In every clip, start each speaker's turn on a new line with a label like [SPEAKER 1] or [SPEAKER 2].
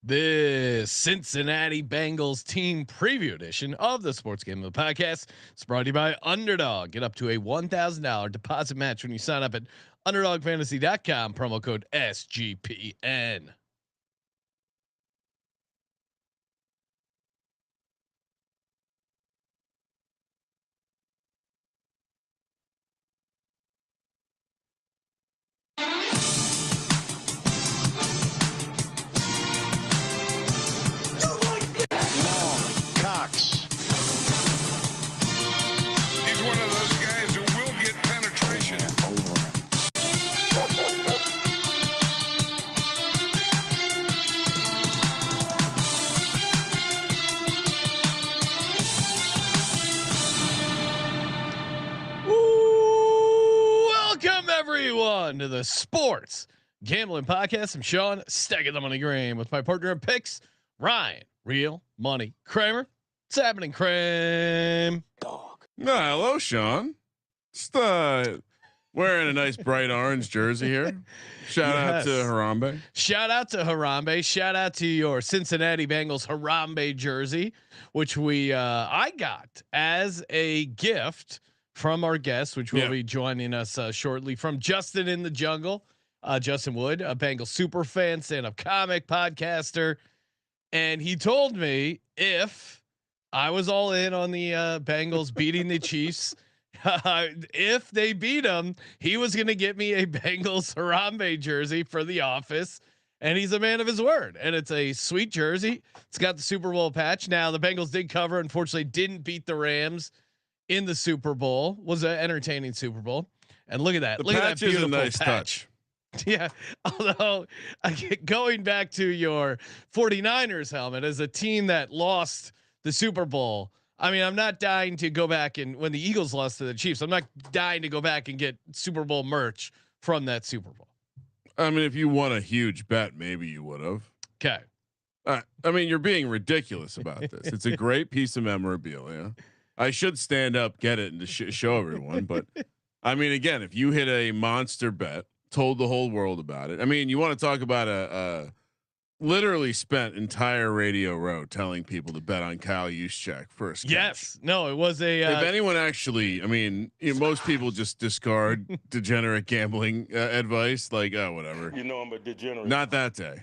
[SPEAKER 1] This Cincinnati Bengals team preview edition of the Sports Game of the Podcast is brought to you by Underdog. Get up to a $1,000 deposit match when you sign up at UnderdogFantasy.com. Promo code SGPN. To the Sports Gambling Podcast. I'm Sean, stacking the money green with my partner in picks, Ryan, Real Money Kramer. What's happening, Kramer?
[SPEAKER 2] Dog. No, hello, Sean. Just wearing a nice bright orange jersey here. Shout out to Harambe.
[SPEAKER 1] Shout out to Harambe. Shout out to your Cincinnati Bengals Harambe jersey, which I got as a gift from our guest, which will be joining us shortly, from Justin in the Jungle, Justin Wood, a Bengals super fan, stand-up comic, podcaster, and he told me if I was all in on the Bengals beating the Chiefs, if they beat them, he was going to get me a Bengals Harambe jersey for the office, and he's a man of his word, and it's a sweet jersey. It's got the Super Bowl patch. Now the Bengals did cover, unfortunately, didn't beat the Rams in the Super Bowl. Was an entertaining Super Bowl, and look at that. Look at that beautiful
[SPEAKER 2] nice
[SPEAKER 1] patch. Yeah. Although going back to your 49ers helmet as a team that lost the Super Bowl, I mean, I'm not dying to go back and when the Eagles lost to the Chiefs, I'm not dying to go back and get Super Bowl merch from that Super Bowl.
[SPEAKER 2] I mean, if you won a huge bet, maybe you would have.
[SPEAKER 1] Okay.
[SPEAKER 2] I mean, you're being ridiculous about this. It's a great piece of memorabilia. I should stand up, get it, and to show everyone. But I mean, again, if you hit a monster bet, told the whole world about it. I mean, you want to talk about a literally spent entire radio row telling people to bet on Kyle Juszczyk first.
[SPEAKER 1] Yes. No, it was a.
[SPEAKER 2] If anyone actually, I mean, most people just discard degenerate gambling advice. Like, oh, whatever.
[SPEAKER 3] You know, I'm a degenerate.
[SPEAKER 2] Not that day.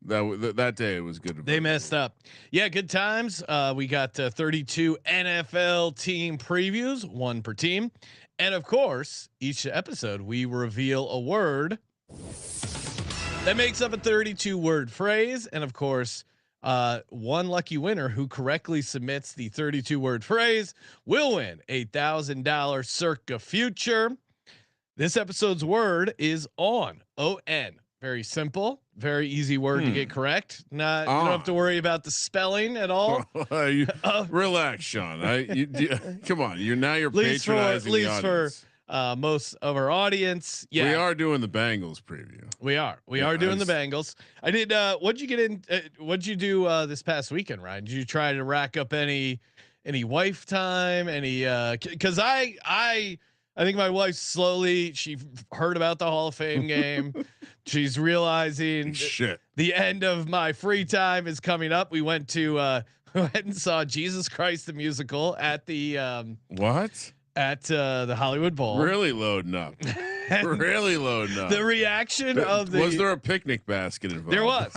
[SPEAKER 2] That day it was good.
[SPEAKER 1] They messed up. Yeah, good times. We got 32 NFL team previews, one per team, and of course, each episode we reveal a word that makes up a 32 word phrase, and of course, one lucky winner who correctly submits the 32 word phrase will win $1,000 circa future. This episode's word is on. O-N. Very simple, very easy word to get correct. You don't have to worry about the spelling at all.
[SPEAKER 2] Relax, Sean. Come on. You're patronizing the audience.
[SPEAKER 1] For most of our audience. Yeah,
[SPEAKER 2] we are doing the Bengals preview.
[SPEAKER 1] We are doing the Bengals. I did. What'd you get in? What'd you do this past weekend, Ryan? Did you try to rack up any wife time? Any? Because I think my wife she heard about the Hall of Fame game. She's realizing the end of my free time is coming up. We went and saw Jesus Christ the musical at the at the Hollywood Bowl.
[SPEAKER 2] Really loading up. Really loading up.
[SPEAKER 1] The reaction of
[SPEAKER 2] was there a picnic basket involved?
[SPEAKER 1] There was.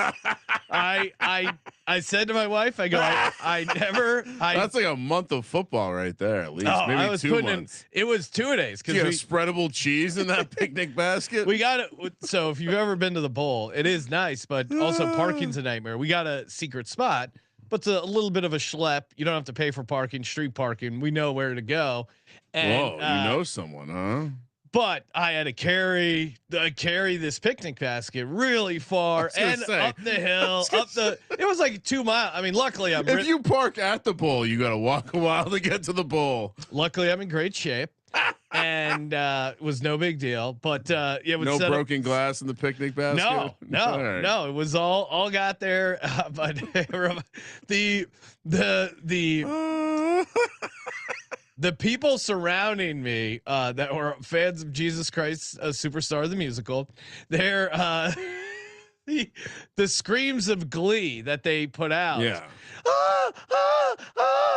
[SPEAKER 1] I said to my wife, I go, that's
[SPEAKER 2] like a month of football right there, at least. Maybe I was 2 months.
[SPEAKER 1] It was 2 days
[SPEAKER 2] because you got spreadable cheese in that picnic basket.
[SPEAKER 1] We got it. So if you've ever been to the bowl, it is nice, but also parking's a nightmare. We got a secret spot, but it's a little bit of a schlep. You don't have to pay for parking, street parking. We know where to go. And,
[SPEAKER 2] whoa, you know someone, huh?
[SPEAKER 1] But I had to carry this picnic basket really far and up the hill, it was like 2 miles. I mean, luckily
[SPEAKER 2] if you park at the bowl, you got to walk a while to get to the bowl.
[SPEAKER 1] Luckily I'm in great shape and it was no big deal, but
[SPEAKER 2] no broken glass in the picnic basket.
[SPEAKER 1] No, it was all got there. But the people surrounding me that were fans of Jesus Christ Superstar the musical, the screams of glee that they put out.
[SPEAKER 2] Yeah.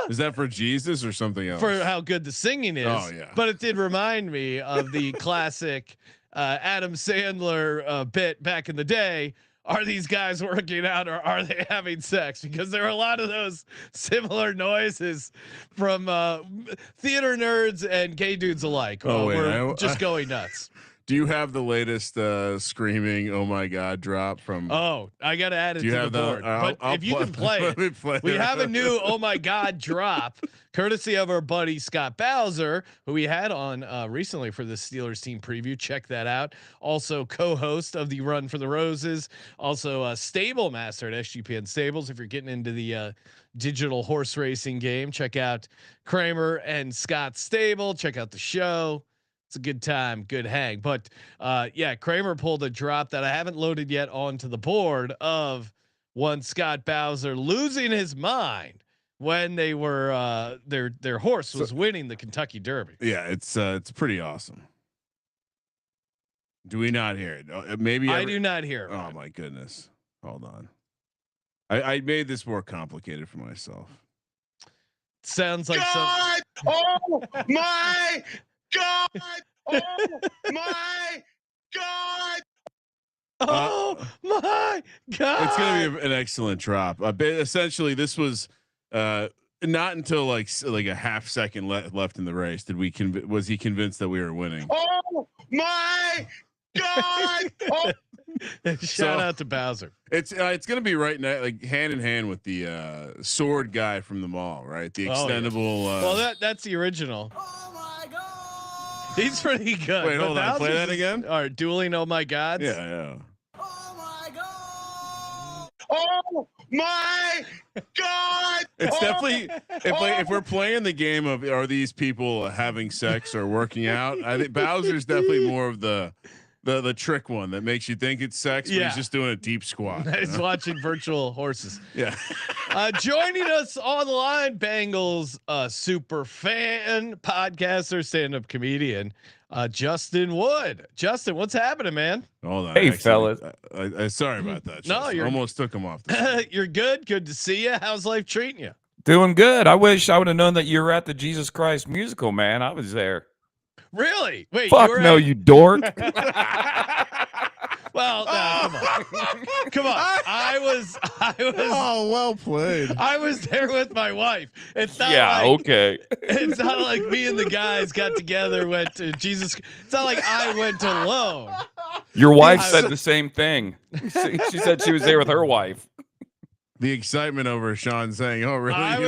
[SPEAKER 2] Is that for Jesus or something else?
[SPEAKER 1] For how good the singing is.
[SPEAKER 2] Oh yeah.
[SPEAKER 1] But it did remind me of the classic Adam Sandler bit back in the day. Are these guys working out or are they having sex? Because there are a lot of those similar noises from theater nerds and gay dudes alike. We're just going nuts.
[SPEAKER 2] Do you have the latest screaming "Oh my God" drop from?
[SPEAKER 1] Oh, I got to add it to the board. But if you can play it, we have a new "Oh my God" drop, courtesy of our buddy Scott Bowser, who we had on recently for the Steelers team preview. Check that out. Also, co-host of the Run for the Roses, also a stable master at SGPN Stables. If you're getting into the digital horse racing game, check out Kramer and Scott's stable. Check out the show. It's a good time, good hang. But yeah, Kramer pulled a drop that I haven't loaded yet onto the board of one Scott Bowser losing his mind when they were their horse was winning the Kentucky Derby.
[SPEAKER 2] Yeah, it's pretty awesome. Do we not hear it? Maybe
[SPEAKER 1] I do not hear it.
[SPEAKER 2] Oh my goodness. Hold on. I made this more complicated for myself.
[SPEAKER 1] Sounds like
[SPEAKER 2] God! Oh my God! Oh my God!
[SPEAKER 1] Oh my God!
[SPEAKER 2] It's going to be an excellent drop. Essentially, this was not until like a half second left in the race did was he convinced that we were winning. Oh my God! Oh.
[SPEAKER 1] Shout out to Bowser.
[SPEAKER 2] It's going to be right now, like hand in hand with the sword guy from the mall, right? The extendable.
[SPEAKER 1] Well, that's the original.
[SPEAKER 3] Oh my God!
[SPEAKER 1] He's pretty good.
[SPEAKER 2] Wait, hold on. Play that again.
[SPEAKER 1] All right, dueling. Oh my God.
[SPEAKER 2] Yeah.
[SPEAKER 3] Oh my God!
[SPEAKER 2] Oh my God! It's definitely if we're playing the game of are these people having sex or working out, I think Bowser's definitely more of the trick one that makes you think it's sex, but he's just doing a deep squat.
[SPEAKER 1] He's watching virtual horses.
[SPEAKER 2] Yeah.
[SPEAKER 1] Joining us on the line, Bengals super fan, podcaster, stand-up comedian, Justin Wood. Justin, what's happening, man?
[SPEAKER 2] Hold on.
[SPEAKER 4] Hey, fellas.
[SPEAKER 2] I sorry about that.
[SPEAKER 1] No, you
[SPEAKER 2] almost took him off.
[SPEAKER 1] You're good. Good to see you. How's life treating you?
[SPEAKER 4] Doing good. I wish I would have known that you were at the Jesus Christ musical, man. I was there.
[SPEAKER 1] Really? Wait.
[SPEAKER 4] Fuck no, you dork.
[SPEAKER 1] Well, come on. Come on. I was.
[SPEAKER 2] Oh, well played.
[SPEAKER 1] I was there with my wife. It's not
[SPEAKER 4] okay.
[SPEAKER 1] It's not like me and the guys got together, went to Jesus. It's not like I went alone.
[SPEAKER 4] Your wife said the same thing. She said she was there with her wife.
[SPEAKER 2] The excitement over Sean saying, "Oh, really?"
[SPEAKER 1] I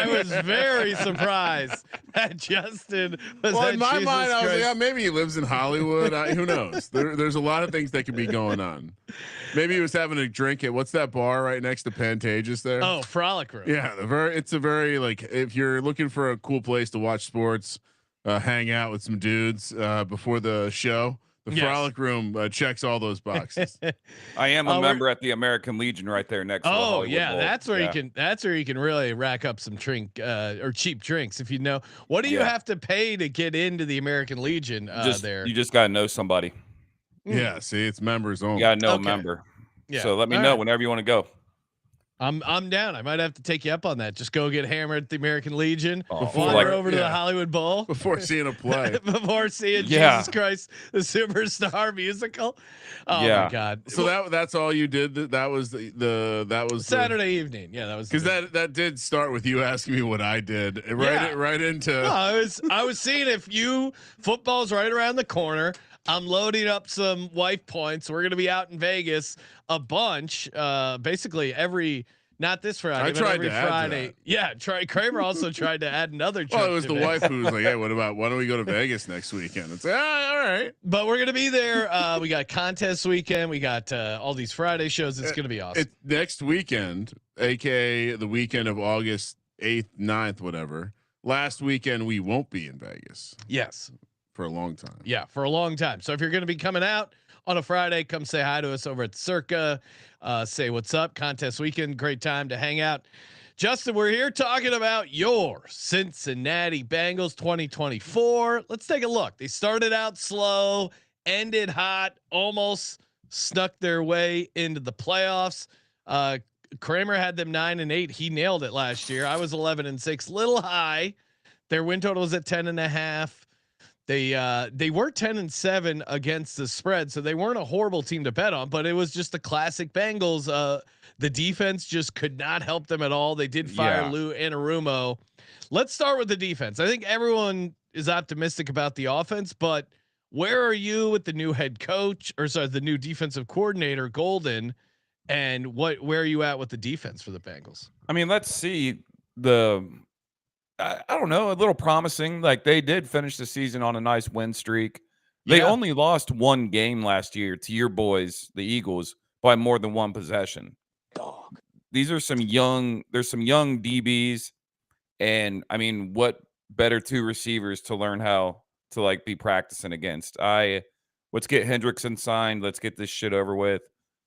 [SPEAKER 1] was very surprised that Justin was.
[SPEAKER 2] Well,
[SPEAKER 1] at
[SPEAKER 2] in my
[SPEAKER 1] Jesus
[SPEAKER 2] mind, I was
[SPEAKER 1] Christ.
[SPEAKER 2] like, maybe he lives in Hollywood. Who knows? There's a lot of things that could be going on. Maybe he was having a drink at what's that bar right next to Pantages there?
[SPEAKER 1] Oh, Frolic Room.
[SPEAKER 2] Yeah, it's a very like if you're looking for a cool place to watch sports, hang out with some dudes before the show. The Frolic Room checks all those boxes.
[SPEAKER 4] I am a member at the American Legion right there next to the Hollywood Bowl.
[SPEAKER 1] That's where you can. That's where you can really rack up some drink or cheap drinks if you know. What do you have to pay to get into the American Legion? There,
[SPEAKER 4] you just gotta know somebody.
[SPEAKER 2] Yeah, see, it's members only.
[SPEAKER 4] You gotta know a member. Yeah. So let me know whenever you want to go.
[SPEAKER 1] I'm down. I might have to take you up on that. Just go get hammered at the American Legion.
[SPEAKER 2] Wander
[SPEAKER 1] over to the Hollywood Bowl
[SPEAKER 2] before seeing a play.
[SPEAKER 1] Before seeing Jesus Christ, the Superstar musical. Oh my God!
[SPEAKER 2] So that's all you did. That was that was
[SPEAKER 1] Saturday evening. Yeah, that was
[SPEAKER 2] because that did start with you asking me what I did. Right into.
[SPEAKER 1] No, I was seeing if football's right around the corner. I'm loading up some wife points. We're going to be out in Vegas a bunch, basically not this Friday, but every Friday. Yeah. Kramer also tried to add another trip.
[SPEAKER 2] Well, it was the wife who was like, hey, why don't we go to Vegas next weekend? It's like, all right.
[SPEAKER 1] But we're going to be there. We got contest weekend. We got all these Friday shows. It's going to be awesome.
[SPEAKER 2] Next weekend, AKA the weekend of August 8th, 9th, whatever. Last weekend, we won't be in Vegas.
[SPEAKER 1] Yes.
[SPEAKER 2] For a long time.
[SPEAKER 1] Yeah, for a long time. So if you're going to be coming out on a Friday, come say hi to us over at Circa. Say what's up. Contest weekend, great time to hang out. Justin, we're here talking about your Cincinnati Bengals 2024. Let's take a look. They started out slow, ended hot, almost snuck their way into the playoffs. Kramer had them 9-8. He nailed it last year. I was 11-6, little high. Their win total was at 10.5. They were 10-7 against the spread, so they weren't a horrible team to bet on, but it was just the classic Bengals. The defense just could not help them at all. They did fire Lou Anarumo. Let's start with the defense. I think everyone is optimistic about the offense, but where are you with the new head coach, or sorry, the new defensive coordinator, Golden, and where are you at with the defense for the Bengals?
[SPEAKER 4] I mean, let's see I don't know, a little promising. Like, they did finish the season on a nice win streak. They only lost one game last year to your boys, the Eagles, by more than one possession.
[SPEAKER 3] Dog.
[SPEAKER 4] There's some young DBs. And I mean, what better two receivers to learn how to like be practicing against? Let's get Hendrickson signed. Let's get this shit over with.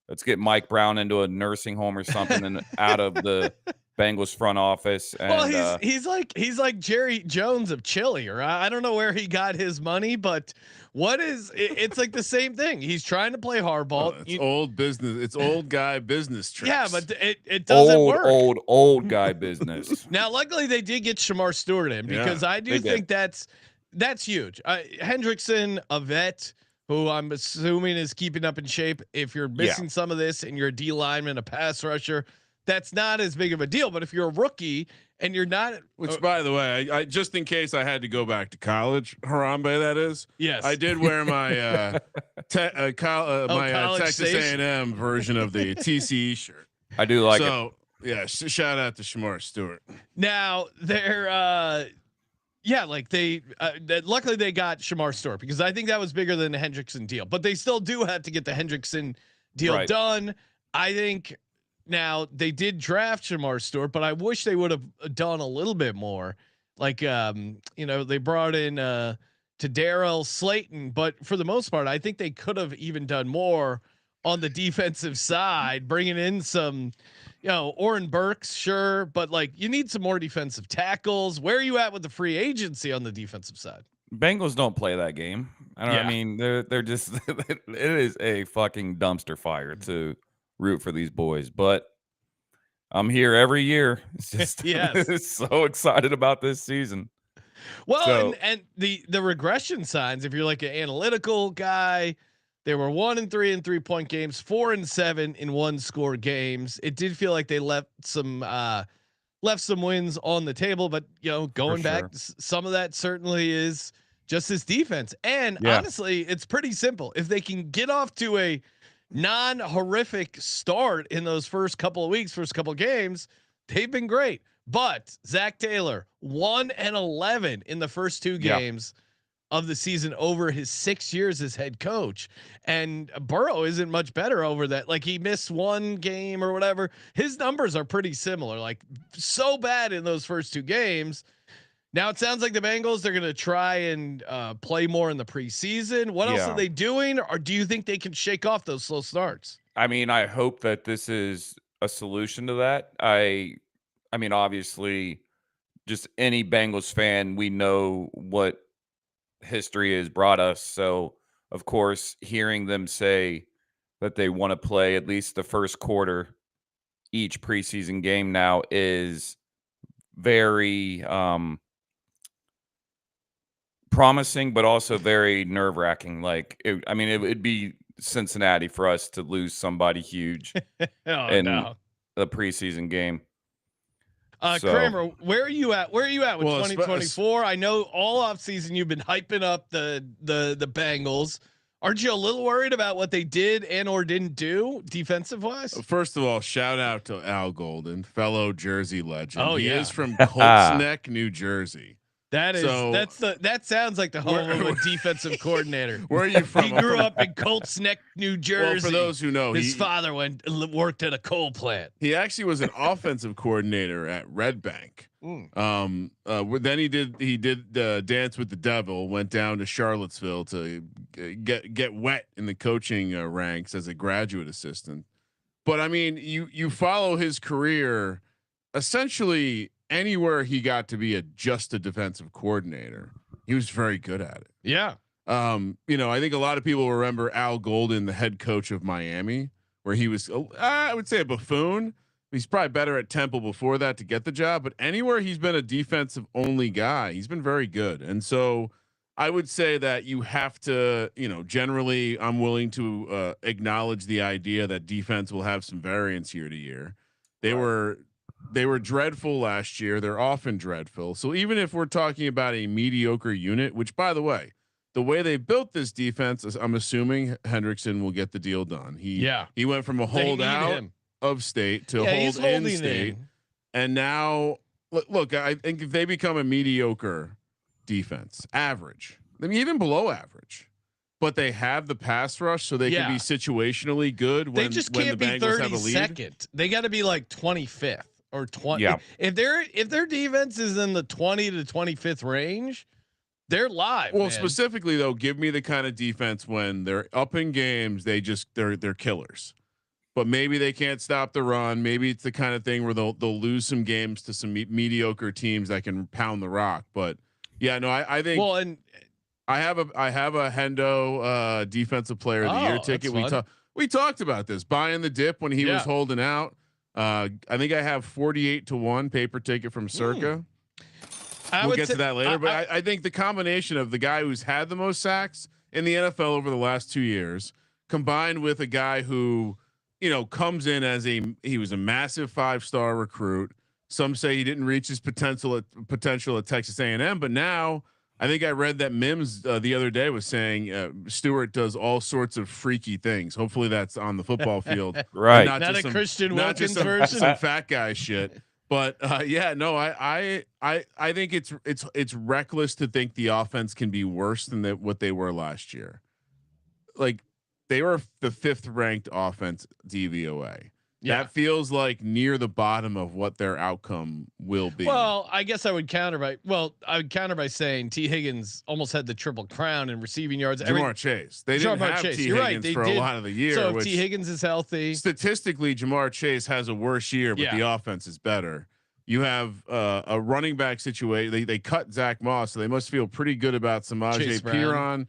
[SPEAKER 4] Let's get Mike Brown into a nursing home or something and out of the Bengals front office. And
[SPEAKER 1] well, he's like Jerry Jones of Chile, or I don't know where he got his money, but it's like the same thing. He's trying to play hardball.
[SPEAKER 2] It's old business. It's old guy business tricks.
[SPEAKER 1] Yeah, but it doesn't work.
[SPEAKER 4] Old guy business.
[SPEAKER 1] Now, luckily they did get Shamar Stewart in, because I do think that's huge. Hendrickson, a vet who I'm assuming is keeping up in shape. If you're missing some of this and you're a D lineman, a pass rusher, that's not as big of a deal. But if you're a rookie and you're not,
[SPEAKER 2] which by the way, I just in case I had to go back to college, Harambe, that is.
[SPEAKER 1] Yes,
[SPEAKER 2] I did wear my Texas
[SPEAKER 1] Station.
[SPEAKER 2] A&M version of the TCE shirt.
[SPEAKER 4] I do like it.
[SPEAKER 2] So yeah, shout out to Shamar Stewart.
[SPEAKER 1] Now they're luckily they got Shamar Stewart, because I think that was bigger than the Hendrickson deal, but they still do have to get the Hendrickson deal done. I think now they did draft Shamar Stewart, but I wish they would have done a little bit more. Like, they brought in to Darrell Slayton, but for the most part, I think they could have even done more on the defensive side, bringing in some, Oren Burks, sure, but like you need some more defensive tackles. Where are you at with the free agency on the defensive side?
[SPEAKER 4] Bengals don't play that game. I mean, they're just it is a fucking dumpster fire to root for these boys, but I'm here every year. It's just so excited about this season.
[SPEAKER 1] Well, and the regression signs, if you're like an analytical guy, they were 1-3 in 3-point games, 4-7 in 1-score games. It did feel like they left some wins on the table, but going back, some of that certainly is just this defense. And honestly, it's pretty simple. If they can get off to a non-horrific start in those first couple of weeks, first couple of games, they've been great. But Zach Taylor, 1-11 in the first two games of the season over his 6 years as head coach. And Burrow isn't much better over that. Like, he missed one game or whatever. His numbers are pretty similar, like so bad in those first two games. Now it sounds like the Bengals, they're going to try and play more in the preseason. What else are they doing? Or do you think they can shake off those slow starts?
[SPEAKER 4] I mean, I hope that this is a solution to that. I mean, obviously, just any Bengals fan, we know what history has brought us. So, of course, hearing them say that they want to play at least the first quarter each preseason game now is very promising, but also very nerve-wracking. Like, it would be Cincinnati for us to lose somebody huge in the preseason game.
[SPEAKER 1] Kramer, where are you at? Where are you at with 2024? I know all offseason you've been hyping up the Bengals. Aren't you a little worried about what they did and or didn't do defensive wise?
[SPEAKER 2] First of all, shout out to Al Golden, fellow Jersey legend. He is from Colts Neck, New Jersey.
[SPEAKER 1] That sounds like the home of a defensive coordinator.
[SPEAKER 2] Where are you from?
[SPEAKER 1] He grew up in Colts Neck, New Jersey.
[SPEAKER 2] Well, for those who know,
[SPEAKER 1] his father worked at a coal plant.
[SPEAKER 2] He actually was an offensive coordinator at Red Bank. Then he did Dance with the Devil. Went down to Charlottesville to get wet in the coaching ranks as a graduate assistant. But I mean, you follow his career essentially. Anywhere he got to be just a defensive coordinator, he was very good at it.
[SPEAKER 1] Yeah.
[SPEAKER 2] I think a lot of people remember Al Golden, the head coach of Miami, where he was, I would say, a buffoon. He's probably better at Temple before that to get the job, but anywhere he's been a defensive only guy, he's been very good. And so I would say that you have to, generally I'm willing to acknowledge the idea that defense will have some variance year to year. They were dreadful last year. They're often dreadful. So even if we're talking about a mediocre unit, which by the way they built this defense, I'm assuming Hendrickson will get the deal done. He went from a holdout of state to hold in state. And now look, I think if they become a mediocre defense, average, I mean, even below average, but they have the pass rush, so they can be situationally good.
[SPEAKER 1] They just can't be 32nd. They got to be like 25th or 20.
[SPEAKER 4] Yeah.
[SPEAKER 1] If their defense is in the 20 to 25th range, they're live.
[SPEAKER 2] Well,
[SPEAKER 1] man.
[SPEAKER 2] Specifically though, give me the kind of defense when they're up in games, they're killers. But maybe they can't stop the run. Maybe it's the kind of thing where they'll lose some games to some mediocre teams that can pound the rock. But yeah, no, I think. Well, and I have a Hendo defensive player of the year ticket. We talked about this, buying the dip when he was holding out. I think I have 48-1 paper ticket from Circa. We'll get to that later, but I think the combination of the guy who's had the most sacks in the NFL over the last 2 years, combined with a guy who, comes in as he was a massive 5-star recruit. Some say he didn't reach his potential at Texas A&M, but now I think I read that Mims the other day was saying Stewart does all sorts of freaky things. Hopefully that's on the football field,
[SPEAKER 4] right?
[SPEAKER 1] Not a Christian Wilkins version,
[SPEAKER 2] some fat guy shit. But I think it's reckless to think the offense can be worse than what they were last year. Like they were the 5th ranked offense DVOA. Yeah. That feels like near the bottom of what their outcome will be.
[SPEAKER 1] Well, I guess I would counter by saying T. Higgins almost had the triple crown in receiving yards.
[SPEAKER 2] Jamar Chase. They didn't have T. Higgins for a lot of the year.
[SPEAKER 1] So if T. Higgins is healthy,
[SPEAKER 2] statistically, Jamar Chase has a worse year, but the offense is better. You have a running back situation. They cut Zach Moss, so they must feel pretty good about Samaje Perine,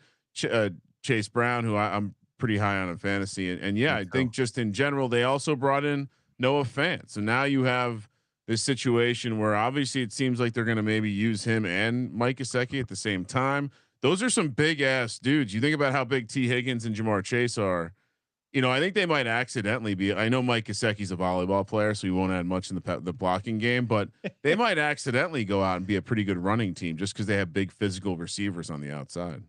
[SPEAKER 2] Chase Brown, who I'm pretty high on in fantasy. And I think just in general, they also brought in Noah Fant. So now you have this situation where obviously it seems like they're going to maybe use him and Mike Gesicki at the same time. Those are some big ass dudes. You think about how big T. Higgins and Jamar Chase are. I think they might accidentally be. I know Mike Gesicki's a volleyball player, so he won't add much in the blocking game, but they might accidentally go out and be a pretty good running team just because they have big physical receivers on the outside.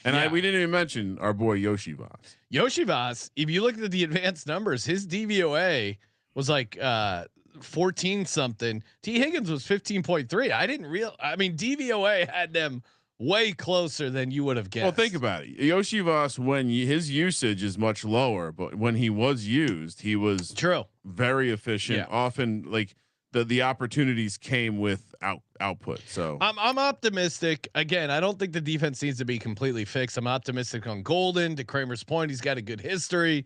[SPEAKER 2] And we didn't even mention our boy Yoshi Voss.
[SPEAKER 1] Yoshi Voss, if you look at the advanced numbers, his DVOA was like 14 something. T. Higgins was 15.3. I mean, DVOA had them way closer than you would have guessed.
[SPEAKER 2] Well, think about it. Yoshi Voss, when his usage is much lower, but when he was used, he was very efficient. Yeah. Often like the opportunities came with output. So
[SPEAKER 1] I'm optimistic. Again, I don't think the defense needs to be completely fixed. I'm optimistic on Golden. To Kramer's point, he's got a good history.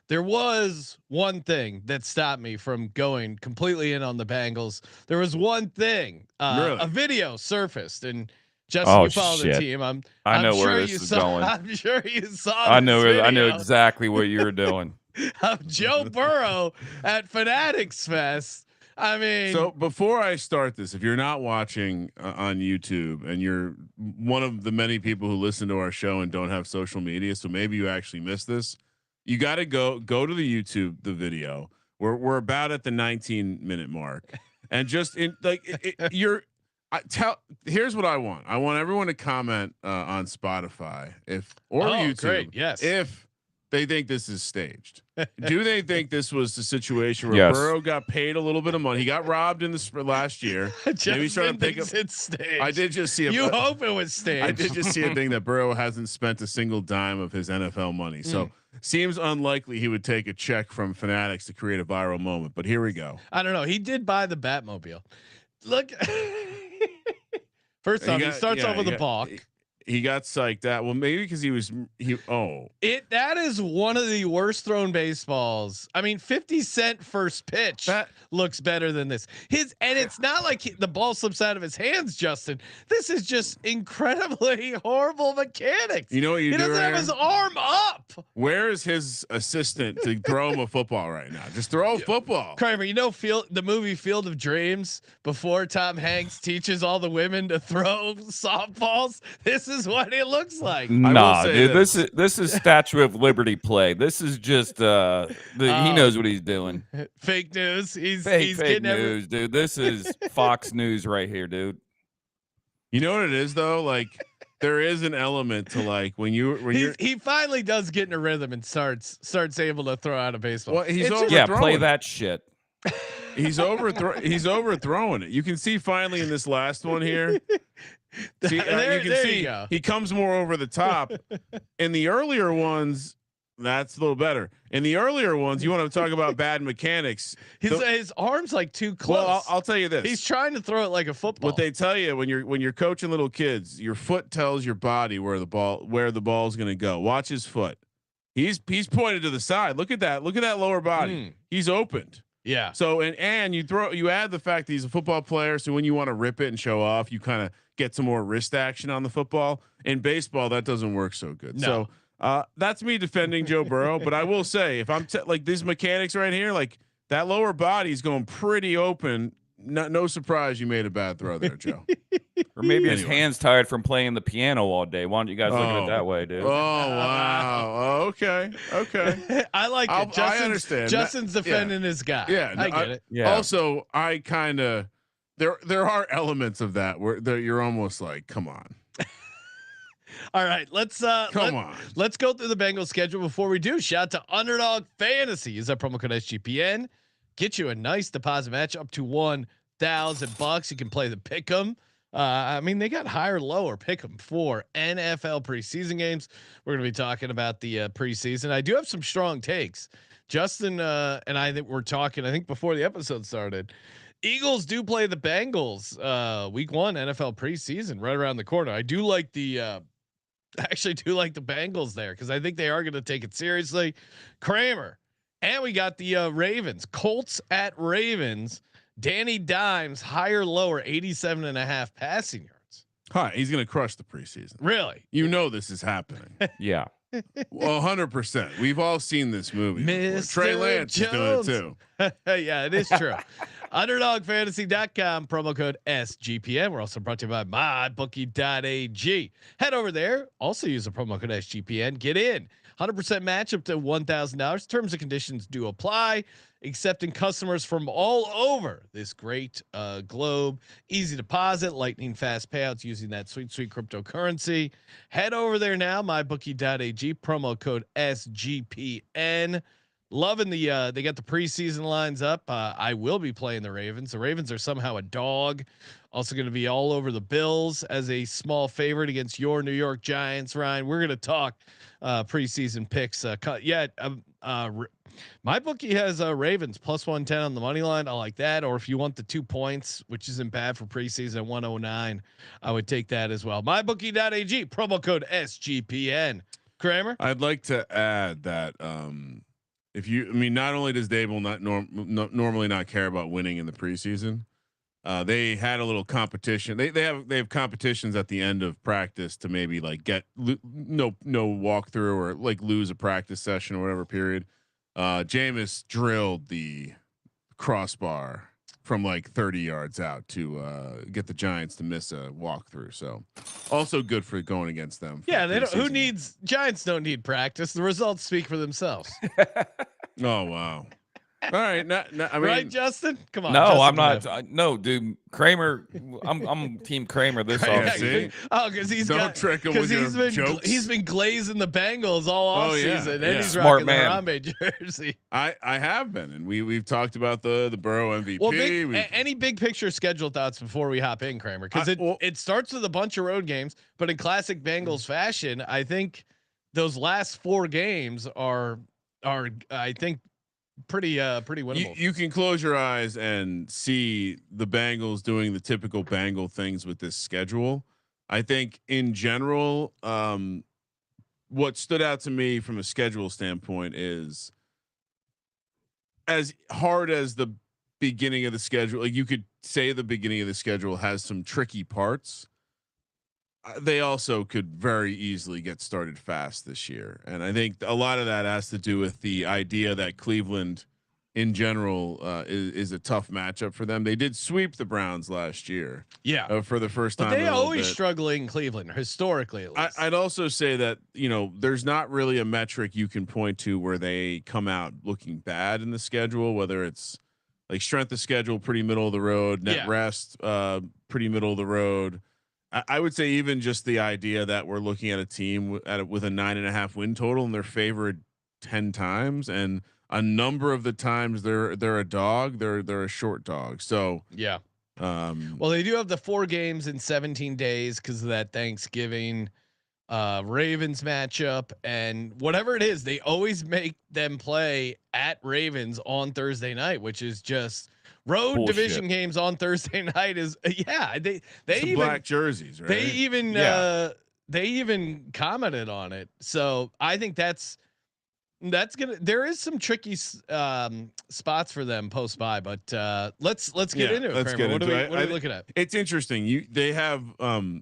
[SPEAKER 1] There was one thing that stopped me from going completely in on the Bengals. There was one thing, a video surfaced, and Justin, you follow the team.
[SPEAKER 4] I know where this is going.
[SPEAKER 1] I'm sure you saw.
[SPEAKER 4] I know exactly what you were doing.
[SPEAKER 1] Of Joe Burrow at Fanatics Fest. I mean,
[SPEAKER 2] so before I start this, if you're not watching on YouTube and you're one of the many people who listen to our show and don't have social media, so maybe you actually missed this, you got to go to the YouTube, the video. We're about at the 19-minute mark, and just in like here's what I want. I want everyone to comment on Spotify or YouTube.
[SPEAKER 1] Great. Yes.
[SPEAKER 2] If they think this is staged. Do they think this was the situation where Burrow got paid a little bit of money? He got robbed in the last year.
[SPEAKER 1] Maybe he's trying to pick up.
[SPEAKER 2] I did just see.
[SPEAKER 1] You hope it was staged.
[SPEAKER 2] I did just see a thing that Burrow hasn't spent a single dime of his NFL money. So seems unlikely he would take a check from Fanatics to create a viral moment. But here we go.
[SPEAKER 1] I don't know. He did buy the Batmobile. Look. First off, he starts off with a balk.
[SPEAKER 2] he got psyched out. Well, maybe because
[SPEAKER 1] that is one of the worst thrown baseballs. I mean, 50 Cent first pitch looks better than this. And it's not like the ball slips out of his hands, Justin. This is just incredibly horrible mechanics.
[SPEAKER 2] You know what you do?
[SPEAKER 1] He doesn't have his arm up.
[SPEAKER 2] Where is his assistant to throw him a football right now? Just throw a football.
[SPEAKER 1] Kramer, you know, the movie Field of Dreams, before Tom Hanks teaches all the women to throw softballs. This is what it looks like.
[SPEAKER 4] Nah, dude, this is Statue of Liberty play. This is just he knows what he's doing.
[SPEAKER 1] Fake news. He's
[SPEAKER 4] fake
[SPEAKER 1] getting
[SPEAKER 4] news, dude. This is Fox News right here, dude.
[SPEAKER 2] You know what it is though? Like there is an element to like when
[SPEAKER 1] he finally does get in a rhythm and starts able to throw out a baseball.
[SPEAKER 2] Well, he's overthrowing.
[SPEAKER 4] Play that shit.
[SPEAKER 2] He's overthrowing it. You can see finally in this last one here. See, you can see he comes more over the top. In the earlier ones, that's a little better. In the earlier ones, you want to talk about bad mechanics.
[SPEAKER 1] His arm's like too close.
[SPEAKER 2] Well, I'll tell you this.
[SPEAKER 1] He's trying to throw it like a football.
[SPEAKER 2] What they tell you when you're coaching little kids, your foot tells your body where the ball's going to go. Watch his foot. He's pointed to the side. Look at that. Look at that lower body. He's opened.
[SPEAKER 1] Yeah.
[SPEAKER 2] So and you add the fact that he's a football player. So when you want to rip it and show off, you kind of get some more wrist action on the football. In baseball, that doesn't work so good.
[SPEAKER 1] No.
[SPEAKER 2] So that's me defending Joe Burrow. But I will say, if I'm like these mechanics right here, like that lower body's going pretty open. No surprise you made a bad throw there, Joe.
[SPEAKER 4] Or maybe his hands tired from playing the piano all day. Why don't you guys look at it that way, dude?
[SPEAKER 2] Oh wow. Okay.
[SPEAKER 1] I like it.
[SPEAKER 2] I understand.
[SPEAKER 1] Justin's defending his guy.
[SPEAKER 2] Yeah,
[SPEAKER 1] I get it.
[SPEAKER 4] Yeah.
[SPEAKER 2] Also, I kind of there are elements of that where you're almost like, come on.
[SPEAKER 1] All right, let's go through the Bengals schedule. Before we do, shout out to Underdog Fantasy. Use that promo code SGPN. Get you a nice deposit match up to $1,000. You can play the pick'em. I mean, they got higher, lower pick'em for NFL preseason games. We're going to be talking about the preseason. I do have some strong takes. Justin and I think we're talking. I think before the episode started, Eagles do play the Bengals week 1 NFL preseason right around the corner. I do like the Bengals there because I think they are going to take it seriously. Kramer. And we got the Ravens, Colts at Ravens. Danny Dimes, higher, lower, 87.5 passing yards.
[SPEAKER 2] Hi, he's going to crush the preseason.
[SPEAKER 1] Really?
[SPEAKER 2] You know this is happening.
[SPEAKER 4] Yeah.
[SPEAKER 2] Well, 100%. We've all seen this movie. Trey Lance
[SPEAKER 1] Jones.
[SPEAKER 2] is doing it too.
[SPEAKER 1] Yeah, it is true. UnderdogFantasy.com, promo code SGPN. We're also brought to you by MyBookie.ag. Head over there. Also use the promo code SGPN. Get in. 100% match up to $1,000. Terms and conditions do apply. Accepting customers from all over this great globe. Easy deposit, lightning fast payouts using that sweet cryptocurrency. Head over there now. MyBookie.ag, promo code SGPN. Loving the they got the preseason lines up. I will be playing the Ravens. The Ravens are somehow a dog. Also going to be all over the Bills as a small favorite against your New York Giants. Ryan, we're going to talk preseason picks. My bookie has Ravens plus 110 on the money line. I like that. Or if you want the 2 points, which isn't bad for preseason at 109, I would take that as well. MyBookie.ag, promo code SGPN. Kramer,
[SPEAKER 2] I'd like to add that not only does Dable normally not care about winning in the preseason, they had a little competition. They have competitions at the end of practice to maybe like get no walkthrough or like lose a practice session or whatever period. Jameis drilled the crossbar from like 30 yards out to get the Giants to miss a walkthrough. So also good for going against them.
[SPEAKER 1] Yeah, they don't. Giants don't need practice. The results speak for themselves.
[SPEAKER 2] Oh wow. All right, I mean,
[SPEAKER 1] right, Justin? Come on.
[SPEAKER 4] No,
[SPEAKER 1] Justin,
[SPEAKER 4] I'm not. No, dude, Kramer. I'm Team Kramer this offseason.
[SPEAKER 1] Oh, because he's
[SPEAKER 2] trick him with your jokes.
[SPEAKER 1] He's been glazing the Bengals all offseason, and he's
[SPEAKER 4] Smart
[SPEAKER 1] rocking
[SPEAKER 4] man.
[SPEAKER 1] the Harambe jersey.
[SPEAKER 2] I have been, and we've talked about the Burrow MVP.
[SPEAKER 1] Well, any big picture schedule thoughts before we hop in, Kramer? Because it starts with a bunch of road games, but in classic Bengals fashion, I think those last 4 games are I think pretty winnable.
[SPEAKER 2] You can close your eyes and see the Bengals doing the typical Bengal things with this schedule. I think in general, what stood out to me from a schedule standpoint is as hard as the beginning of the schedule, like you could say the beginning of the schedule has some tricky parts. They also could very easily get started fast this year. And I think a lot of that has to do with the idea that Cleveland in general is a tough matchup for them. They did sweep the Browns last year.
[SPEAKER 1] Yeah.
[SPEAKER 2] For the first time.
[SPEAKER 1] But they always struggle in Cleveland historically. At least.
[SPEAKER 2] I'd also say that, there's not really a metric you can point to where they come out looking bad in the schedule, whether it's like strength of schedule, pretty middle of the road, net rest, pretty middle of the road. I would say even just the idea that we're looking at a team with a 9.5 win total and they're favored 10 times, and a number of the times they're a dog, they're a short dog. So
[SPEAKER 1] yeah. Well, they do have the 4 games in 17 days because of that Thanksgiving Ravens matchup, and whatever it is, they always make them play at Ravens on Thursday night, which is just road
[SPEAKER 4] bullshit.
[SPEAKER 1] Division games on Thursday night is they
[SPEAKER 2] some
[SPEAKER 1] even
[SPEAKER 2] black jerseys, right?
[SPEAKER 1] They even commented on it. So I think that's there is some tricky spots for them post bye, but let's get into it.
[SPEAKER 2] Let's
[SPEAKER 1] Kramer.
[SPEAKER 2] get
[SPEAKER 1] What
[SPEAKER 2] into
[SPEAKER 1] are
[SPEAKER 2] it.
[SPEAKER 1] we looking at?
[SPEAKER 2] It's interesting. They have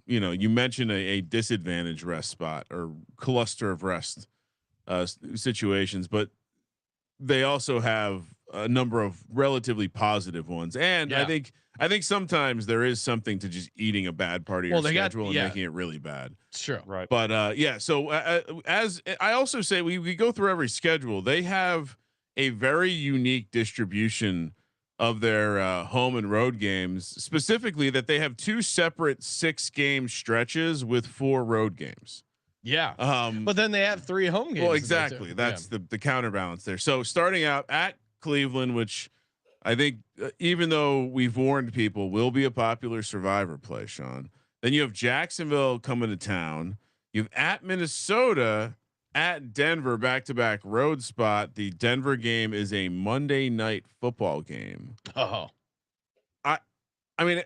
[SPEAKER 2] you mentioned a disadvantage rest spot or cluster of rest situations, but they also have a number of relatively positive ones. And I think sometimes there is something to just eating a bad part of your schedule and making it really bad.
[SPEAKER 1] Sure.
[SPEAKER 4] Right.
[SPEAKER 2] But so as I also say, we go through every schedule. They have a very unique distribution of their home and road games, specifically that they have 2 separate 6-game stretches with 4 road games.
[SPEAKER 1] Yeah. But then they have 3 home games.
[SPEAKER 2] Well, exactly. That's the counterbalance there. So starting out at Cleveland, which I think even though we've warned people will be a popular survivor play, Sean, then you have Jacksonville coming to town. You have at Minnesota, at Denver, back-to-back road spot. The Denver game is a Monday night football game.
[SPEAKER 1] Oh,
[SPEAKER 2] I mean,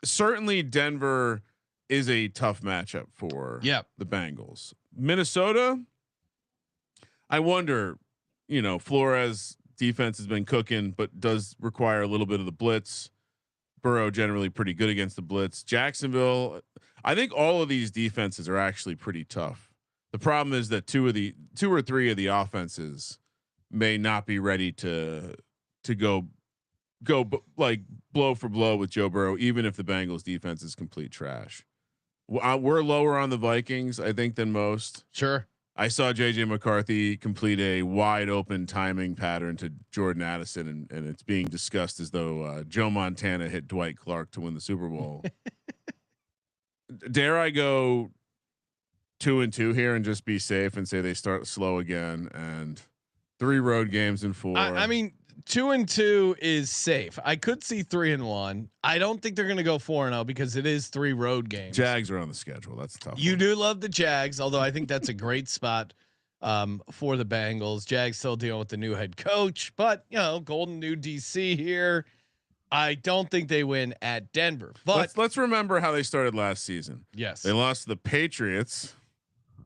[SPEAKER 2] certainly Denver is a tough matchup for the Bengals. Minnesota, I wonder, Flores defense has been cooking, but does require a little bit of the blitz. Burrow generally pretty good against the blitz. Jacksonville, I think all of these defenses are actually pretty tough. The problem is that 2 or 3 of the offenses may not be ready to go like blow for blow with Joe Burrow, even if the Bengals defense is complete trash. We're lower on the Vikings, I think, than most.
[SPEAKER 1] sure.
[SPEAKER 2] I saw JJ McCarthy complete a wide open timing pattern to Jordan Addison, and it's being discussed as though Joe Montana hit Dwight Clark to win the Super Bowl. Dare I go 2-2 here and just be safe and say they start slow again, and 3 road games in 4.
[SPEAKER 1] I mean, 2-2 is safe. I could see 3-1. I don't think they're going to go 4-0 because it is 3 road games.
[SPEAKER 2] Jags are on the schedule. That's tough.
[SPEAKER 1] You do love the Jags, although I think that's a great spot for the Bengals. Jags still dealing with the new head coach, but golden new DC here. I don't think they win at Denver, but
[SPEAKER 2] let's remember how they started last season.
[SPEAKER 1] Yes,
[SPEAKER 2] they lost to the Patriots.